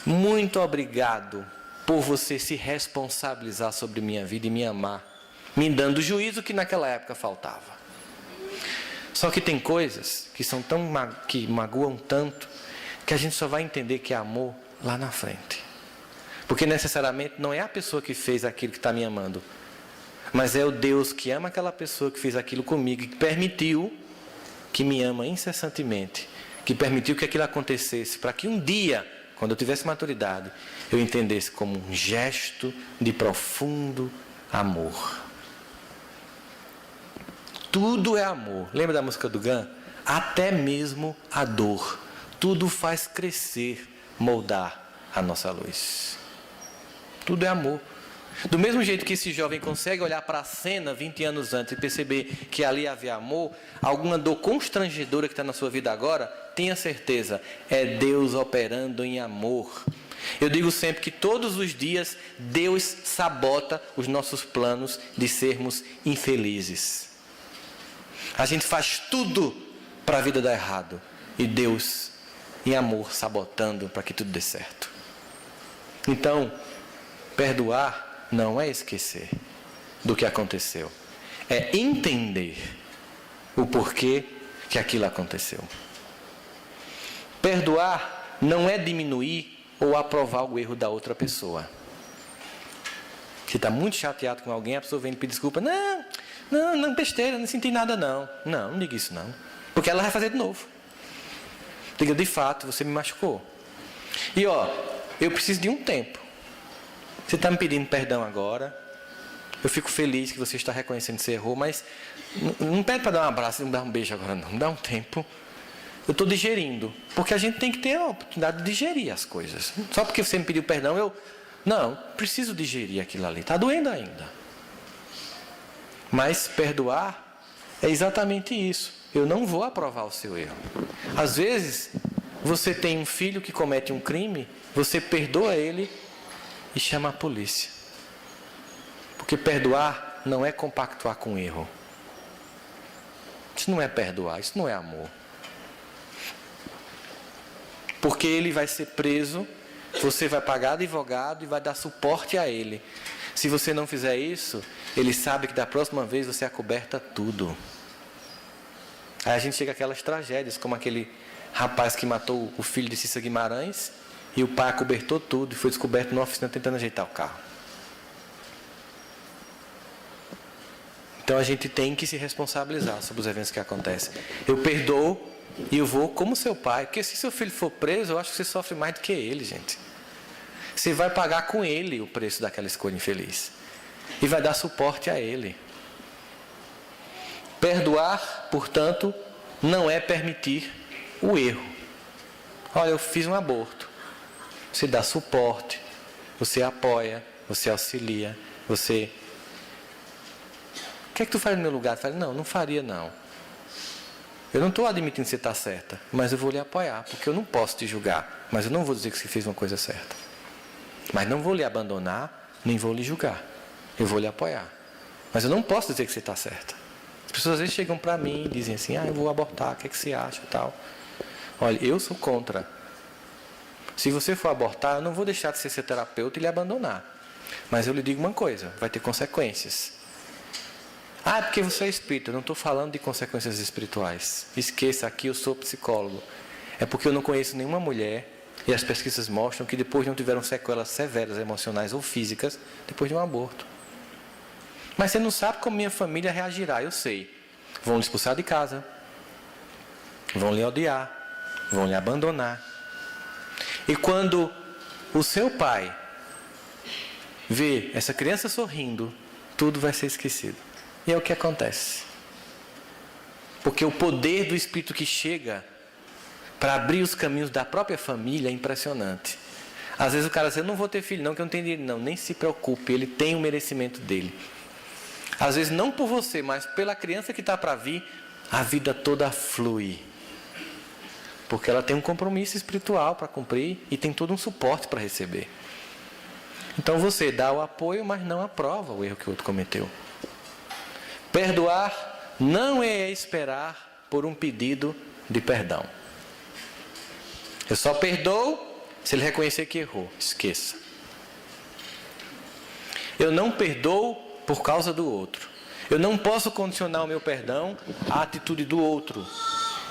muito obrigado por você se responsabilizar sobre minha vida e me amar, me dando o juízo que naquela época faltava. Só que tem coisas que são que magoam tanto, que a gente só vai entender que é amor lá na frente. Porque necessariamente não é a pessoa que fez aquilo que está me amando, mas é o Deus que ama aquela pessoa que fez aquilo comigo e que permitiu, que me ama incessantemente, que permitiu que aquilo acontecesse, para que um dia, quando eu tivesse maturidade, eu entendesse como um gesto de profundo amor. Tudo é amor. Lembra da música do Gun? Até mesmo a dor. Tudo faz crescer, moldar a nossa luz. Tudo é amor. Do mesmo jeito que esse jovem consegue olhar para a cena 20 anos antes e perceber que ali havia amor, alguma dor constrangedora que está na sua vida agora, tenha certeza, é Deus operando em amor. Eu digo sempre que todos os dias Deus sabota os nossos planos de sermos infelizes. A gente faz tudo para a vida dar errado e Deus, em amor, sabotando para que tudo dê certo. Então, perdoar não é esquecer do que aconteceu, é entender o porquê que aquilo aconteceu. Perdoar não é diminuir ou aprovar o erro da outra pessoa. Você está muito chateado com alguém, a pessoa vem pedir desculpa. Não, besteira, não senti nada não. Não diga isso não, porque ela vai fazer de novo. Diga, de fato, você me machucou. E eu preciso de um tempo. Você está me pedindo perdão agora. Eu fico feliz que você está reconhecendo que você errou, mas não pede para dar um abraço e não dar um beijo agora não. Dá um tempo. Eu estou digerindo. Porque a gente tem que ter a oportunidade de digerir as coisas. Só porque você me pediu perdão, não, preciso digerir aquilo ali. Está doendo ainda. Mas perdoar é exatamente isso. Eu não vou aprovar o seu erro. Às vezes, você tem um filho que comete um crime, você perdoa ele e chama a polícia. Porque perdoar não é compactuar com o erro. Isso não é perdoar, isso não é amor. Porque ele vai ser preso, você vai pagar advogado e vai dar suporte a ele. Se você não fizer isso, ele sabe que da próxima vez você acoberta tudo. Aí a gente chega àquelas tragédias, como aquele rapaz que matou o filho de Cissa Guimarães, e o pai acobertou tudo e foi descoberto numa oficina tentando ajeitar o carro. Então a gente tem que se responsabilizar sobre os eventos que acontecem. Eu perdoo e eu vou como seu pai. Porque se seu filho for preso, eu acho que você sofre mais do que ele, gente. Você vai pagar com ele o preço daquela escolha infeliz. E vai dar suporte a ele. Perdoar, portanto, não é permitir o erro. Olha, eu fiz um aborto. Você dá suporte, você apoia, você auxilia, você... O que é que tu faz no meu lugar? Eu falei, não faria não. Eu não estou admitindo que você está certa, mas eu vou lhe apoiar, porque eu não posso te julgar, mas eu não vou dizer que você fez uma coisa certa. Mas não vou lhe abandonar, nem vou lhe julgar. Eu vou lhe apoiar. Mas eu não posso dizer que você está certa. As pessoas às vezes chegam para mim e dizem assim, eu vou abortar, o que é que você acha e tal. Olha, eu sou contra. Se você for abortar, eu não vou deixar de ser seu terapeuta e lhe abandonar. Mas eu lhe digo uma coisa, vai ter consequências. Porque você é espírita. Eu não estou falando de consequências espirituais. Esqueça, aqui eu sou psicólogo. É porque eu não conheço nenhuma mulher, e as pesquisas mostram que depois não tiveram sequelas severas, emocionais ou físicas, depois de um aborto. Mas você não sabe como minha família reagirá, eu sei. Vão lhe expulsar de casa, vão lhe odiar, vão lhe abandonar. E quando o seu pai vê essa criança sorrindo, tudo vai ser esquecido. E é o que acontece. Porque o poder do Espírito que chega para abrir os caminhos da própria família é impressionante. Às vezes o cara diz, eu não vou ter filho não, que eu não tenho dinheiro não. Nem se preocupe, ele tem o merecimento dele. Às vezes não por você, mas pela criança que está para vir, a vida toda flui. Porque ela tem um compromisso espiritual para cumprir e tem todo um suporte para receber. Então você dá o apoio, mas não aprova o erro que o outro cometeu. Perdoar não é esperar por um pedido de perdão. Eu só perdoo se ele reconhecer que errou. Esqueça. Eu não perdoo por causa do outro. Eu não posso condicionar o meu perdão à atitude do outro.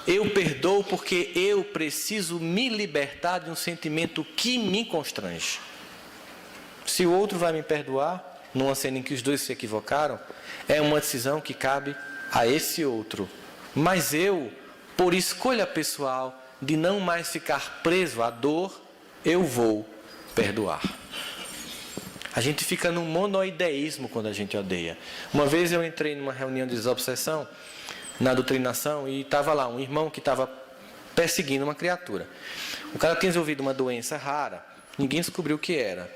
Eu perdoo porque eu preciso me libertar de um sentimento que me constrange. Se o outro vai me perdoar, numa cena em que os dois se equivocaram, é uma decisão que cabe a esse outro. Mas eu, por escolha pessoal, de não mais ficar preso à dor, eu vou perdoar. A gente fica num monoideísmo quando a gente odeia. Uma vez eu entrei numa reunião de desobsessão, na doutrinação, e estava lá um irmão que estava perseguindo uma criatura. O cara tinha desenvolvido uma doença rara, ninguém descobriu o que era.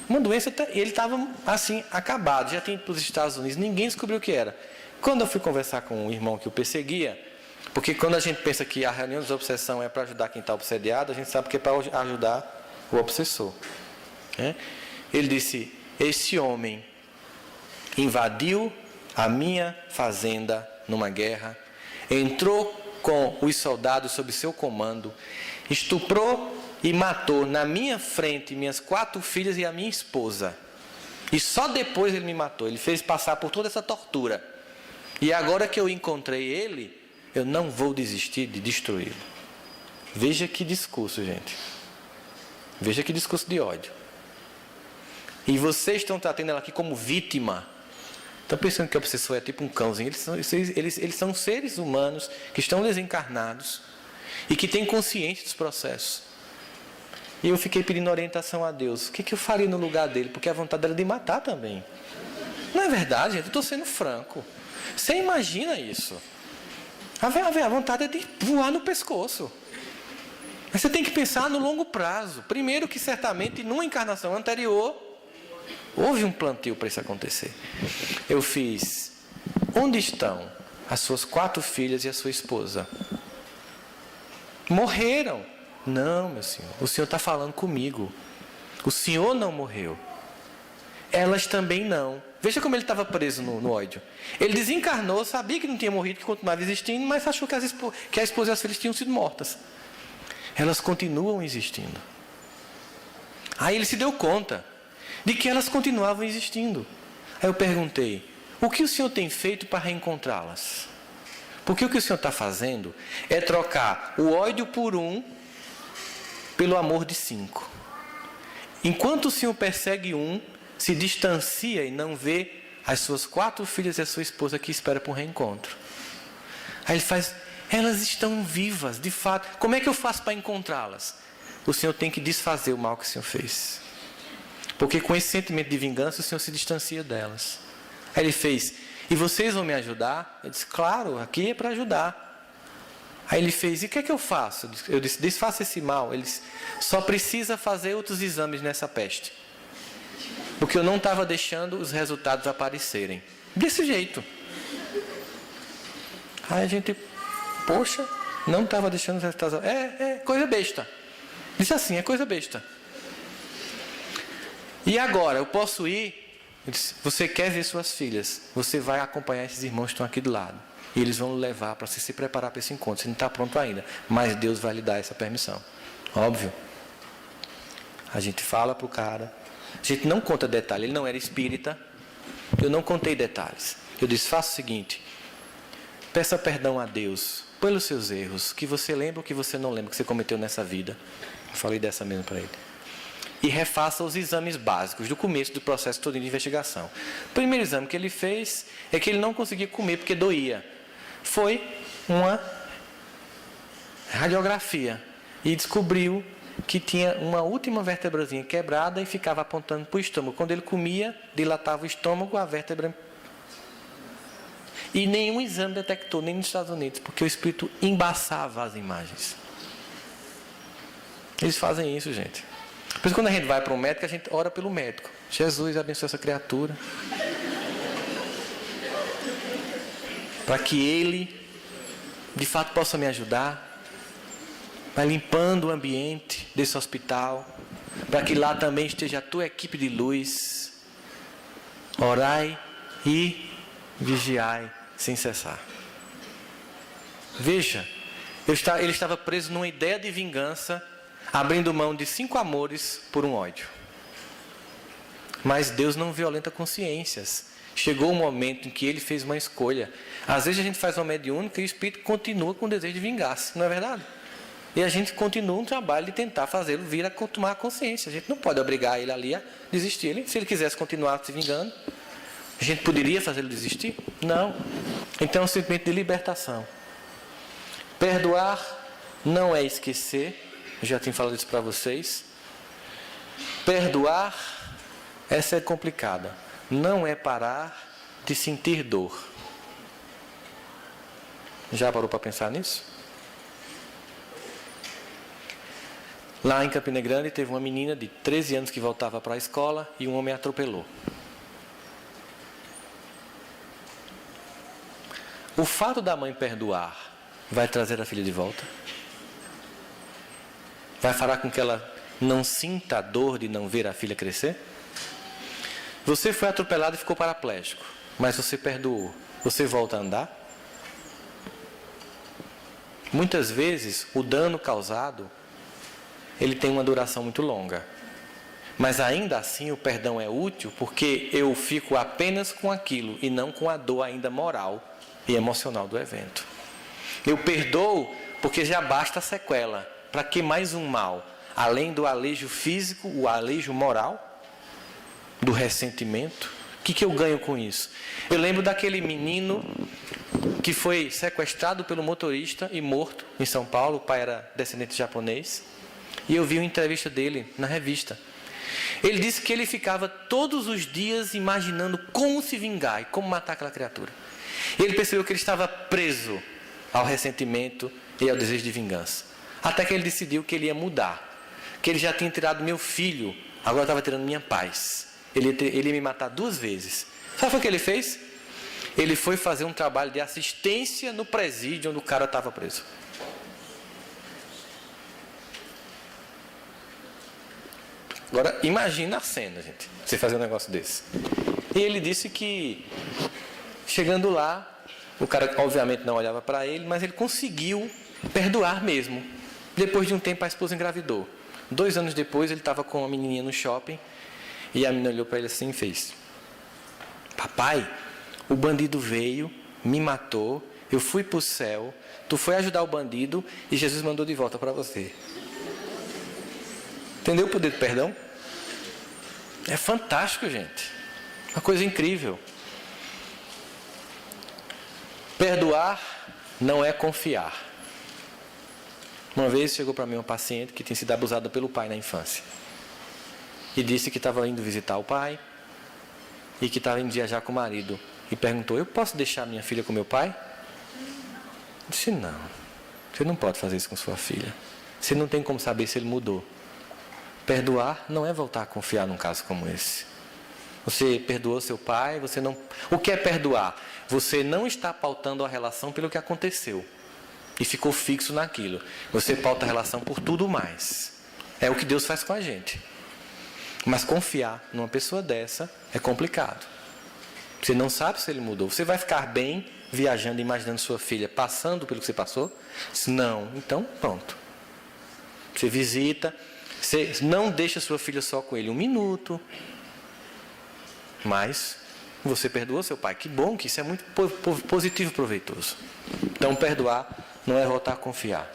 Uma doença, ele estava assim, acabado, já tinha ido para os Estados Unidos, ninguém descobriu o que era. Quando eu fui conversar com um irmão que o perseguia, porque quando a gente pensa que a reunião de desobsessão é para ajudar quem está obsediado, a gente sabe que é para ajudar o obsessor. Ele disse, esse homem invadiu a minha fazenda numa guerra, entrou com os soldados sob seu comando, estuprou e matou na minha frente minhas 4 filhas e a minha esposa. E só depois ele me matou. Ele fez passar por toda essa tortura. E agora que eu encontrei ele, eu não vou desistir de destruí-lo. Veja que discurso, gente. Veja que discurso de ódio. E vocês estão tratando ela aqui como vítima. Estão pensando que o obsessor é tipo um cãozinho. Eles são seres humanos que estão desencarnados e que têm consciência dos processos. E eu fiquei pedindo orientação a Deus. O que eu faria no lugar dele? Porque a vontade era de matar também. Não é verdade, gente? Eu estou sendo franco. Você imagina isso? A vontade é de voar no pescoço. Mas você tem que pensar no longo prazo. Primeiro que certamente, numa encarnação anterior, houve um plantio para isso acontecer. Eu fiz, onde estão as suas 4 filhas e a sua esposa? Morreram. Não, meu senhor, o senhor está falando comigo. O senhor não morreu. Elas também não. Veja como ele estava preso no ódio. Ele desencarnou, sabia que não tinha morrido, que continuava existindo, mas achou que a esposa e as filhas tinham sido mortas. Elas continuam existindo. Aí ele se deu conta de que elas continuavam existindo. Aí eu perguntei, o que o senhor tem feito para reencontrá-las? Porque o que o senhor está fazendo é trocar o ódio por um pelo amor de 5. Enquanto o senhor persegue um, se distancia e não vê as suas 4 filhas e a sua esposa que espera por um reencontro. Aí ele faz, elas estão vivas, de fato. Como é que eu faço para encontrá-las? O senhor tem que desfazer o mal que o senhor fez. Porque com esse sentimento de vingança, o senhor se distancia delas. Aí ele fez, E vocês vão me ajudar? Eu disse, claro, aqui é para ajudar. Aí ele fez, e o que é que eu faço? Eu disse, desfaça esse mal. Ele disse, só precisa fazer outros exames nessa peste. Porque eu não estava deixando os resultados aparecerem. Desse jeito. Aí a gente, poxa, não estava deixando os resultados. É coisa besta. Disse assim, é coisa besta. E agora, eu posso ir? Eu disse, você quer ver suas filhas? Você vai acompanhar esses irmãos que estão aqui do lado. E eles vão levar para você se preparar para esse encontro. Você não está pronto ainda. Mas Deus vai lhe dar essa permissão. Óbvio. A gente fala para o cara. A gente não conta detalhes. Ele não era espírita. Eu não contei detalhes. Eu disse, faça o seguinte. Peça perdão a Deus pelos seus erros. Que você lembra ou que você não lembra que você cometeu nessa vida. Eu falei dessa mesmo para ele. E refaça os exames básicos do começo do processo todo de investigação. O primeiro exame que ele fez é que ele não conseguia comer porque doía. Foi uma radiografia e descobriu que tinha uma última vértebrazinha quebrada e ficava apontando para o estômago. Quando ele comia, dilatava o estômago, a vértebra. E nenhum exame detectou, nem nos Estados Unidos, porque o espírito embaçava as imagens. Eles fazem isso, gente. Por isso, quando a gente vai para um médico, a gente ora pelo médico. Jesus, abençoe essa criatura. Para que ele, de fato, possa me ajudar. Vai limpando o ambiente desse hospital. Para que lá também esteja a tua equipe de luz. Orai e vigiai sem cessar. Veja, ele estava preso numa ideia de vingança, abrindo mão de 5 amores por um ódio. Mas Deus não violenta consciências. Chegou o momento em que ele fez uma escolha. Às vezes a gente faz uma mediúnica e o espírito continua com o desejo de vingar-se, não é verdade? E a gente continua um trabalho de tentar fazê-lo vir a tomar consciência. A gente não pode obrigar ele ali a desistir. Se ele quisesse continuar se vingando, a gente poderia fazê-lo desistir? Não. Então é um sentimento de libertação. Perdoar não é esquecer. Eu já tinha falado isso para vocês. Perdoar, essa é complicada. Não é parar de sentir dor. Já parou para pensar nisso? Lá em Campina Grande teve uma menina de 13 anos que voltava para a escola e um homem a atropelou. O fato da mãe perdoar vai trazer a filha de volta? Vai fazer com que ela não sinta a dor de não ver a filha crescer? Você foi atropelado e ficou paraplégico, mas você perdoou. Você volta a andar? Muitas vezes, o dano causado, ele tem uma duração muito longa. Mas ainda assim, o perdão é útil porque eu fico apenas com aquilo e não com a dor ainda moral e emocional do evento. Eu perdoo porque já basta a sequela. Para que mais um mal? Além do alejo físico, o alejo moral, do ressentimento. O que eu ganho com isso? Eu lembro daquele menino que foi sequestrado pelo motorista e morto em São Paulo. O pai era descendente japonês. E eu vi uma entrevista dele na revista. Ele disse que ele ficava todos os dias imaginando como se vingar e como matar aquela criatura. Ele percebeu que ele estava preso ao ressentimento e ao desejo de vingança. Até que ele decidiu que ele ia mudar. Que ele já tinha tirado meu filho, agora estava tirando minha paz. Ele ia me matar 2 vezes. Sabe o que ele fez? Ele foi fazer um trabalho de assistência no presídio onde o cara estava preso. Agora, imagina a cena, gente. Você fazer um negócio desse. E ele disse que, chegando lá, o cara obviamente não olhava para ele, mas ele conseguiu perdoar mesmo. Depois de um tempo, a esposa engravidou. 2 anos depois, ele estava com uma menininha no shopping. E a menina olhou para ele assim e fez: papai, o bandido veio, me matou, eu fui para o céu, tu foi ajudar o bandido e Jesus mandou de volta para você. Entendeu o poder do perdão? É fantástico, gente. Uma coisa incrível. Perdoar não é confiar. Uma vez chegou para mim uma paciente que tinha sido abusada pelo pai na infância. E disse que estava indo visitar o pai e que estava indo viajar com o marido e perguntou: eu posso deixar minha filha com meu pai? Eu disse: não, você não pode fazer isso com sua filha. Você não tem como saber se ele mudou. Perdoar não é voltar a confiar num caso como esse. Você perdoou seu pai, você não... O que é perdoar? Você não está pautando a relação pelo que aconteceu e ficou fixo naquilo. Você pauta a relação por tudo mais. É o que Deus faz com a gente. Mas confiar numa pessoa dessa é complicado. Você não sabe se ele mudou. Você vai ficar bem viajando, imaginando sua filha passando pelo que você passou? Não. Então, pronto. Você visita, você não deixa sua filha só com ele 1 minuto, mas você perdoou seu pai. Que bom, que isso é muito positivo e proveitoso. Então, perdoar não é voltar a confiar.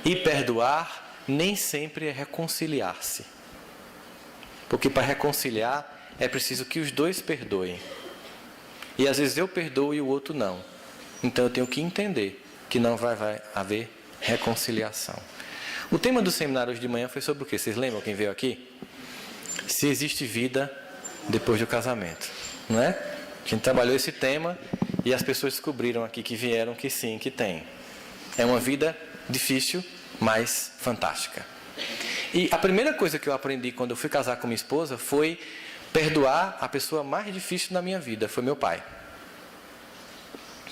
E perdoar nem sempre é reconciliar-se. Porque para reconciliar é preciso que os dois perdoem. E às vezes eu perdoo e o outro não. Então eu tenho que entender que não vai haver reconciliação. O tema do seminário hoje de manhã foi sobre o quê? Vocês lembram quem veio aqui? Se existe vida depois do casamento, não é? A gente trabalhou esse tema e as pessoas descobriram aqui que vieram que sim, que tem. É uma vida difícil, mas fantástica. E a primeira coisa que eu aprendi quando eu fui casar com minha esposa foi perdoar a pessoa mais difícil na minha vida, foi meu pai.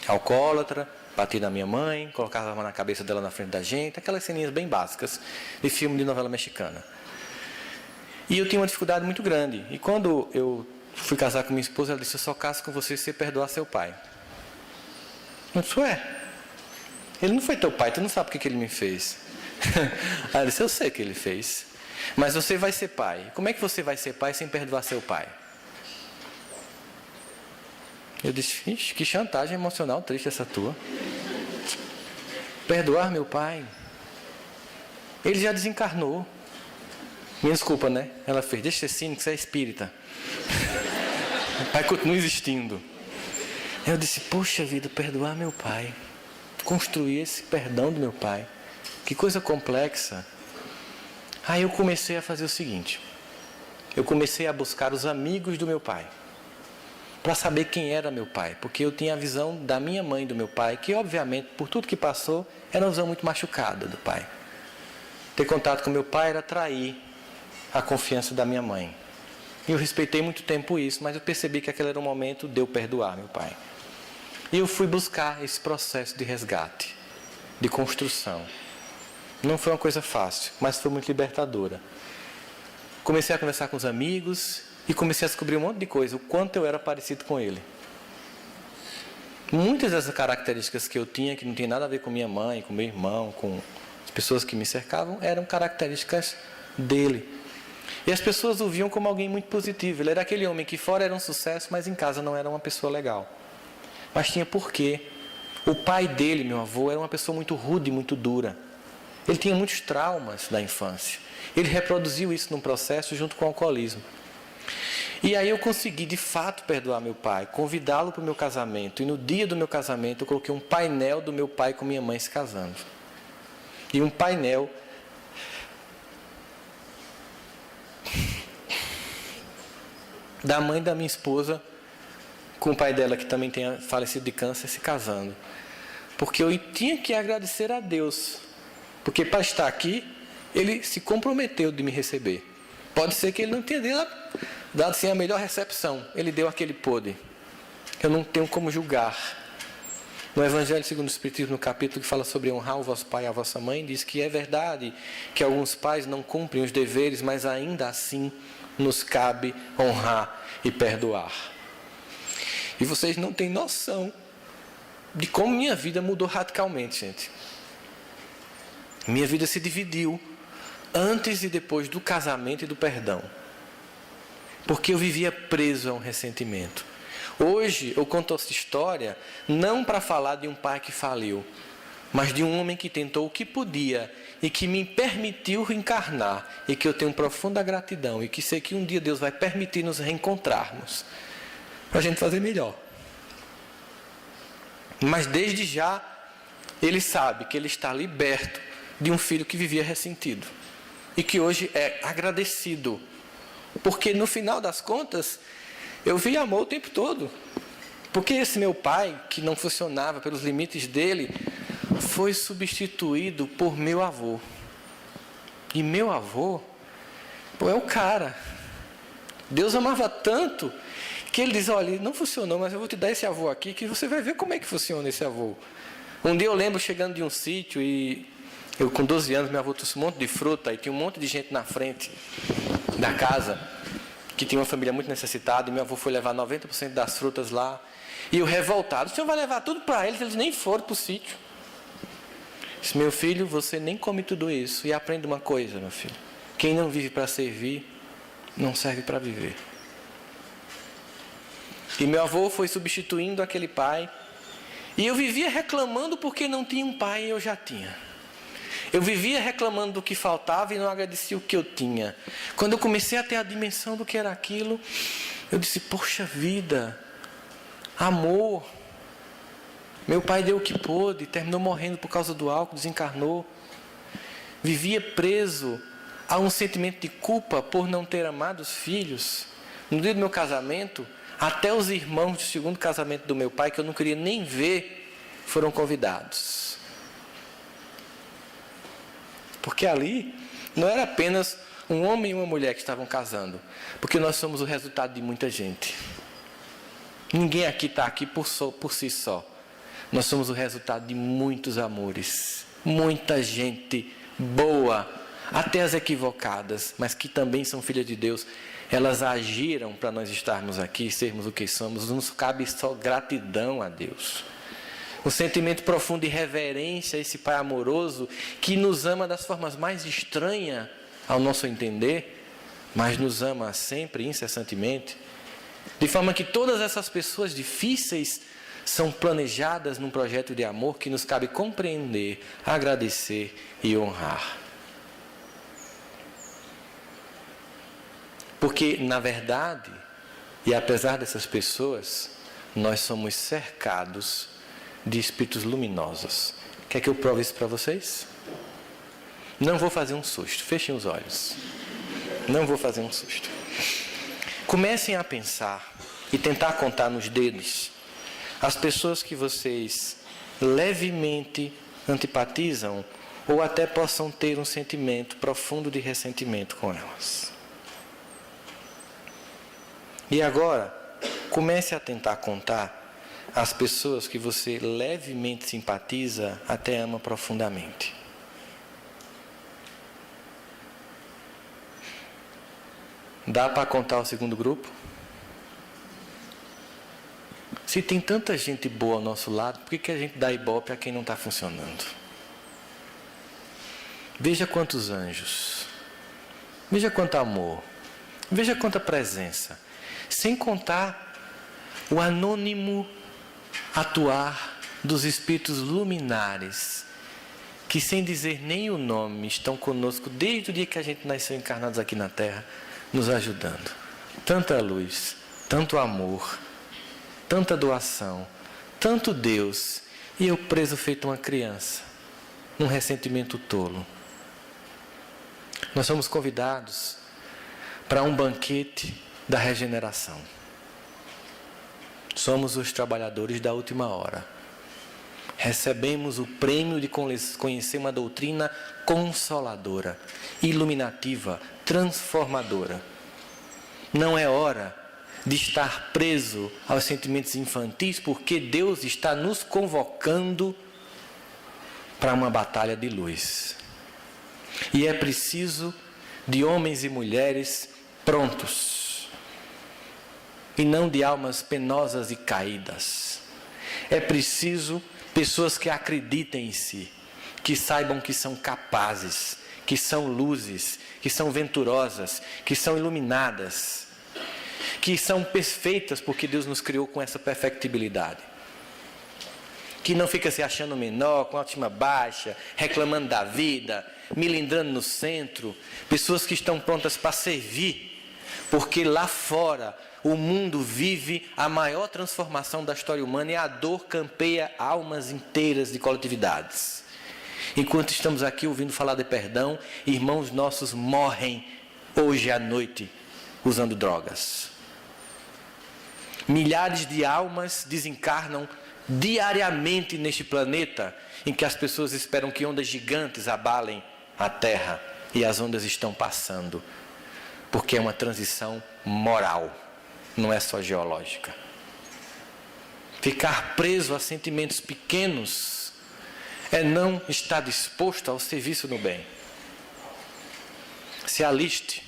Alcoólatra, bati na minha mãe, colocava a mão na cabeça dela na frente da gente, aquelas ceninhas bem básicas de filme de novela mexicana. E eu tinha uma dificuldade muito grande. E quando eu fui casar com minha esposa, ela disse: eu só caso com você se você perdoar seu pai. Eu disse: ué, ele não foi teu pai, tu não sabe o que ele me fez. Ela disse: eu sei o que ele fez, mas você vai ser pai. Como é que você vai ser pai sem perdoar seu pai? Eu disse: ixi, que chantagem emocional triste essa tua. Perdoar meu pai? Ele já desencarnou. Minha desculpa, né? Ela fez: deixa de ser cínico, você é espírita. O pai continua existindo. Eu disse: poxa vida, perdoar meu pai. Construir esse perdão do meu pai. Que coisa complexa. Aí eu comecei a fazer o seguinte. Eu comecei a buscar os amigos do meu pai. Para saber quem era meu pai. Porque eu tinha a visão da minha mãe e do meu pai, que obviamente, por tudo que passou, era uma visão muito machucada do pai. Ter contato com meu pai era trair a confiança da minha mãe. E eu respeitei muito tempo isso, mas eu percebi que aquele era o momento de eu perdoar meu pai. E eu fui buscar esse processo de resgate, de construção. Não foi uma coisa fácil, mas foi muito libertadora. Comecei a conversar com os amigos e comecei a descobrir um monte de coisa, o quanto eu era parecido com ele. Muitas dessas características que eu tinha, que não tinha nada a ver com minha mãe, com meu irmão, com as pessoas que me cercavam, eram características dele. E as pessoas o viam como alguém muito positivo. Ele era aquele homem que fora era um sucesso, mas em casa não era uma pessoa legal. Mas tinha porquê. O pai dele, meu avô, era uma pessoa muito rude, muito dura. Ele tinha muitos traumas da infância. Ele reproduziu isso num processo junto com o alcoolismo. E aí eu consegui, de fato, perdoar meu pai, convidá-lo para o meu casamento. E no dia do meu casamento eu coloquei um painel do meu pai com minha mãe se casando. E um painel da mãe da minha esposa com o pai dela, que também tinha falecido de câncer, se casando. Porque eu tinha que agradecer a Deus. Porque para estar aqui, ele se comprometeu de me receber. Pode ser que ele não tenha dado assim a melhor recepção. Ele deu aquele pôde. Eu não tenho como julgar. No Evangelho segundo o Espiritismo, no capítulo que fala sobre honrar o vosso pai e a vossa mãe, diz que é verdade que alguns pais não cumprem os deveres, mas ainda assim nos cabe honrar e perdoar. E vocês não têm noção de como minha vida mudou radicalmente, gente. Minha vida se dividiu antes e depois do casamento e do perdão. Porque eu vivia preso a um ressentimento. Hoje eu conto essa história não para falar de um pai que faliu, mas de um homem que tentou o que podia e que me permitiu reencarnar, e que eu tenho profunda gratidão e que sei que um dia Deus vai permitir nos reencontrarmos para a gente fazer melhor. Mas desde já ele sabe que ele está liberto de um filho que vivia ressentido e que hoje é agradecido, porque no final das contas eu vi amor o tempo todo. Porque esse meu pai, que não funcionava pelos limites dele, foi substituído por meu avô. E meu avô, é o cara. Deus amava tanto que ele diz, olha, não funcionou, mas eu vou te dar esse avô aqui, que você vai ver como é que funciona esse avô. Um dia eu lembro chegando de um sítio e eu com 12 anos, meu avô trouxe um monte de fruta e tinha um monte de gente na frente da casa, que tinha uma família muito necessitada, e meu avô foi levar 90% das frutas lá. E eu revoltado, o senhor vai levar tudo para eles nem foram para o sítio. Disse, meu filho, você nem come tudo isso. E aprenda uma coisa, meu filho. Quem não vive para servir, não serve para viver. E meu avô foi substituindo aquele pai. E eu vivia reclamando porque não tinha um pai e eu já tinha. Eu vivia reclamando do que faltava e não agradecia o que eu tinha. Quando eu comecei a ter a dimensão do que era aquilo, eu disse, poxa vida, amor. Meu pai deu o que pôde, terminou morrendo por causa do álcool, desencarnou. Vivia preso a um sentimento de culpa por não ter amado os filhos. No dia do meu casamento, até os irmãos do segundo casamento do meu pai, que eu não queria nem ver, foram convidados. Porque ali não era apenas um homem e uma mulher que estavam casando, porque nós somos o resultado de muita gente. Ninguém aqui está aqui por si só. Nós somos o resultado de muitos amores, muita gente boa, até as equivocadas, mas que também são filhas de Deus. Elas agiram para nós estarmos aqui, sermos o que somos. Nos cabe só gratidão a Deus. Um sentimento profundo de reverência a esse Pai amoroso, que nos ama das formas mais estranhas ao nosso entender, mas nos ama sempre, incessantemente. De forma que todas essas pessoas difíceis são planejadas num projeto de amor que nos cabe compreender, agradecer e honrar. Porque, na verdade, e apesar dessas pessoas, nós somos cercados de espíritos luminosos. Quer que eu prove isso para vocês? Não vou fazer um susto. Fechem os olhos. Não vou fazer um susto. Comecem a pensar e tentar contar nos dedos as pessoas que vocês levemente antipatizam ou até possam ter um sentimento profundo de ressentimento com elas. E agora, comece a tentar contar as pessoas que você levemente simpatiza até ama profundamente. Dá para contar o segundo grupo? Se tem tanta gente boa ao nosso lado, por que a gente dá ibope a quem não está funcionando? Veja quantos anjos. Veja quanto amor. Veja quanta presença. Sem contar o anônimo atuar dos espíritos luminares, que sem dizer nem o nome, estão conosco desde o dia que a gente nasceu encarnados aqui na Terra, nos ajudando. Tanta luz, tanto amor, tanta doação, tanto Deus, e eu preso feito uma criança, num ressentimento tolo. Nós somos convidados para um banquete da regeneração. Somos os trabalhadores da última hora. Recebemos o prêmio de conhecer uma doutrina consoladora, iluminativa, transformadora. Não é hora de estar preso aos sentimentos infantis, porque Deus está nos convocando para uma batalha de luz. E é preciso de homens e mulheres prontos, e não de almas penosas e caídas. É preciso pessoas que acreditem em si, que saibam que são capazes, que são luzes, que são venturosas, que são iluminadas, que são perfeitas porque Deus nos criou com essa perfectibilidade. Que não fica se achando menor, com autoestima baixa, reclamando da vida, milindrando no centro. Pessoas que estão prontas para servir, porque lá fora o mundo vive a maior transformação da história humana e a dor campeia almas inteiras de coletividades. Enquanto estamos aqui ouvindo falar de perdão, irmãos nossos morrem hoje à noite usando drogas. Milhares de almas desencarnam diariamente neste planeta em que as pessoas esperam que ondas gigantes abalem a Terra, e as ondas estão passando, porque é uma transição moral, não é só geológica. Ficar preso a sentimentos pequenos é não estar disposto ao serviço no bem. Se aliste,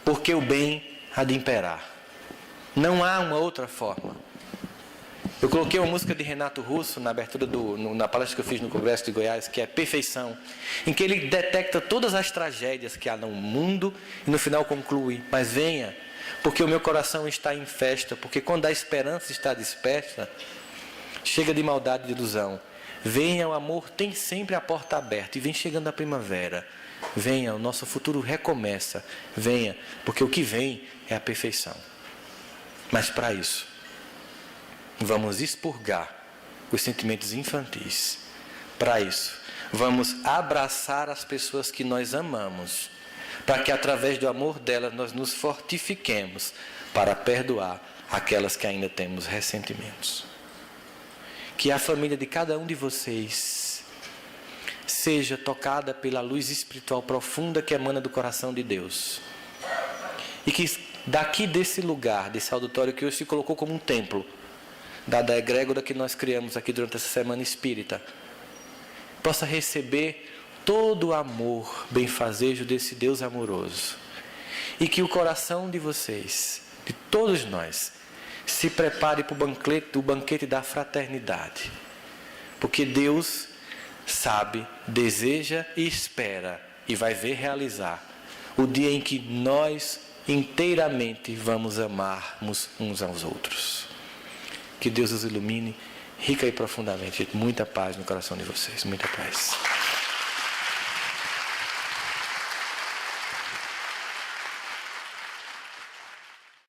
porque o bem há de imperar. Não há uma outra forma. Eu coloquei uma música de Renato Russo na abertura na palestra que eu fiz no Congresso de Goiás, que é Perfeição, em que ele detecta todas as tragédias que há no mundo e no final conclui: mas venha, porque o meu coração está em festa, porque quando a esperança está dispersa, chega de maldade e de ilusão. Venha, o amor tem sempre a porta aberta, e vem chegando a primavera. Venha, o nosso futuro recomeça. Venha, porque o que vem é a perfeição. Mas para isso, vamos expurgar os sentimentos infantis. Para isso, vamos abraçar as pessoas que nós amamos, para que através do amor delas nós nos fortifiquemos para perdoar aquelas que ainda temos ressentimentos. Que a família de cada um de vocês seja tocada pela luz espiritual profunda que emana do coração de Deus. E que daqui desse lugar, desse auditório que hoje se colocou como um templo, dada a egrégora que nós criamos aqui durante essa semana espírita, possa receber todo o amor, benfazejo desse Deus amoroso. E que o coração de vocês, de todos nós, se prepare para o banquete da fraternidade. Porque Deus sabe, deseja e espera, e vai ver realizar, o dia em que nós inteiramente vamos amarmos uns aos outros. Que Deus os ilumine rica e profundamente. Muita paz no coração de vocês. Muita paz.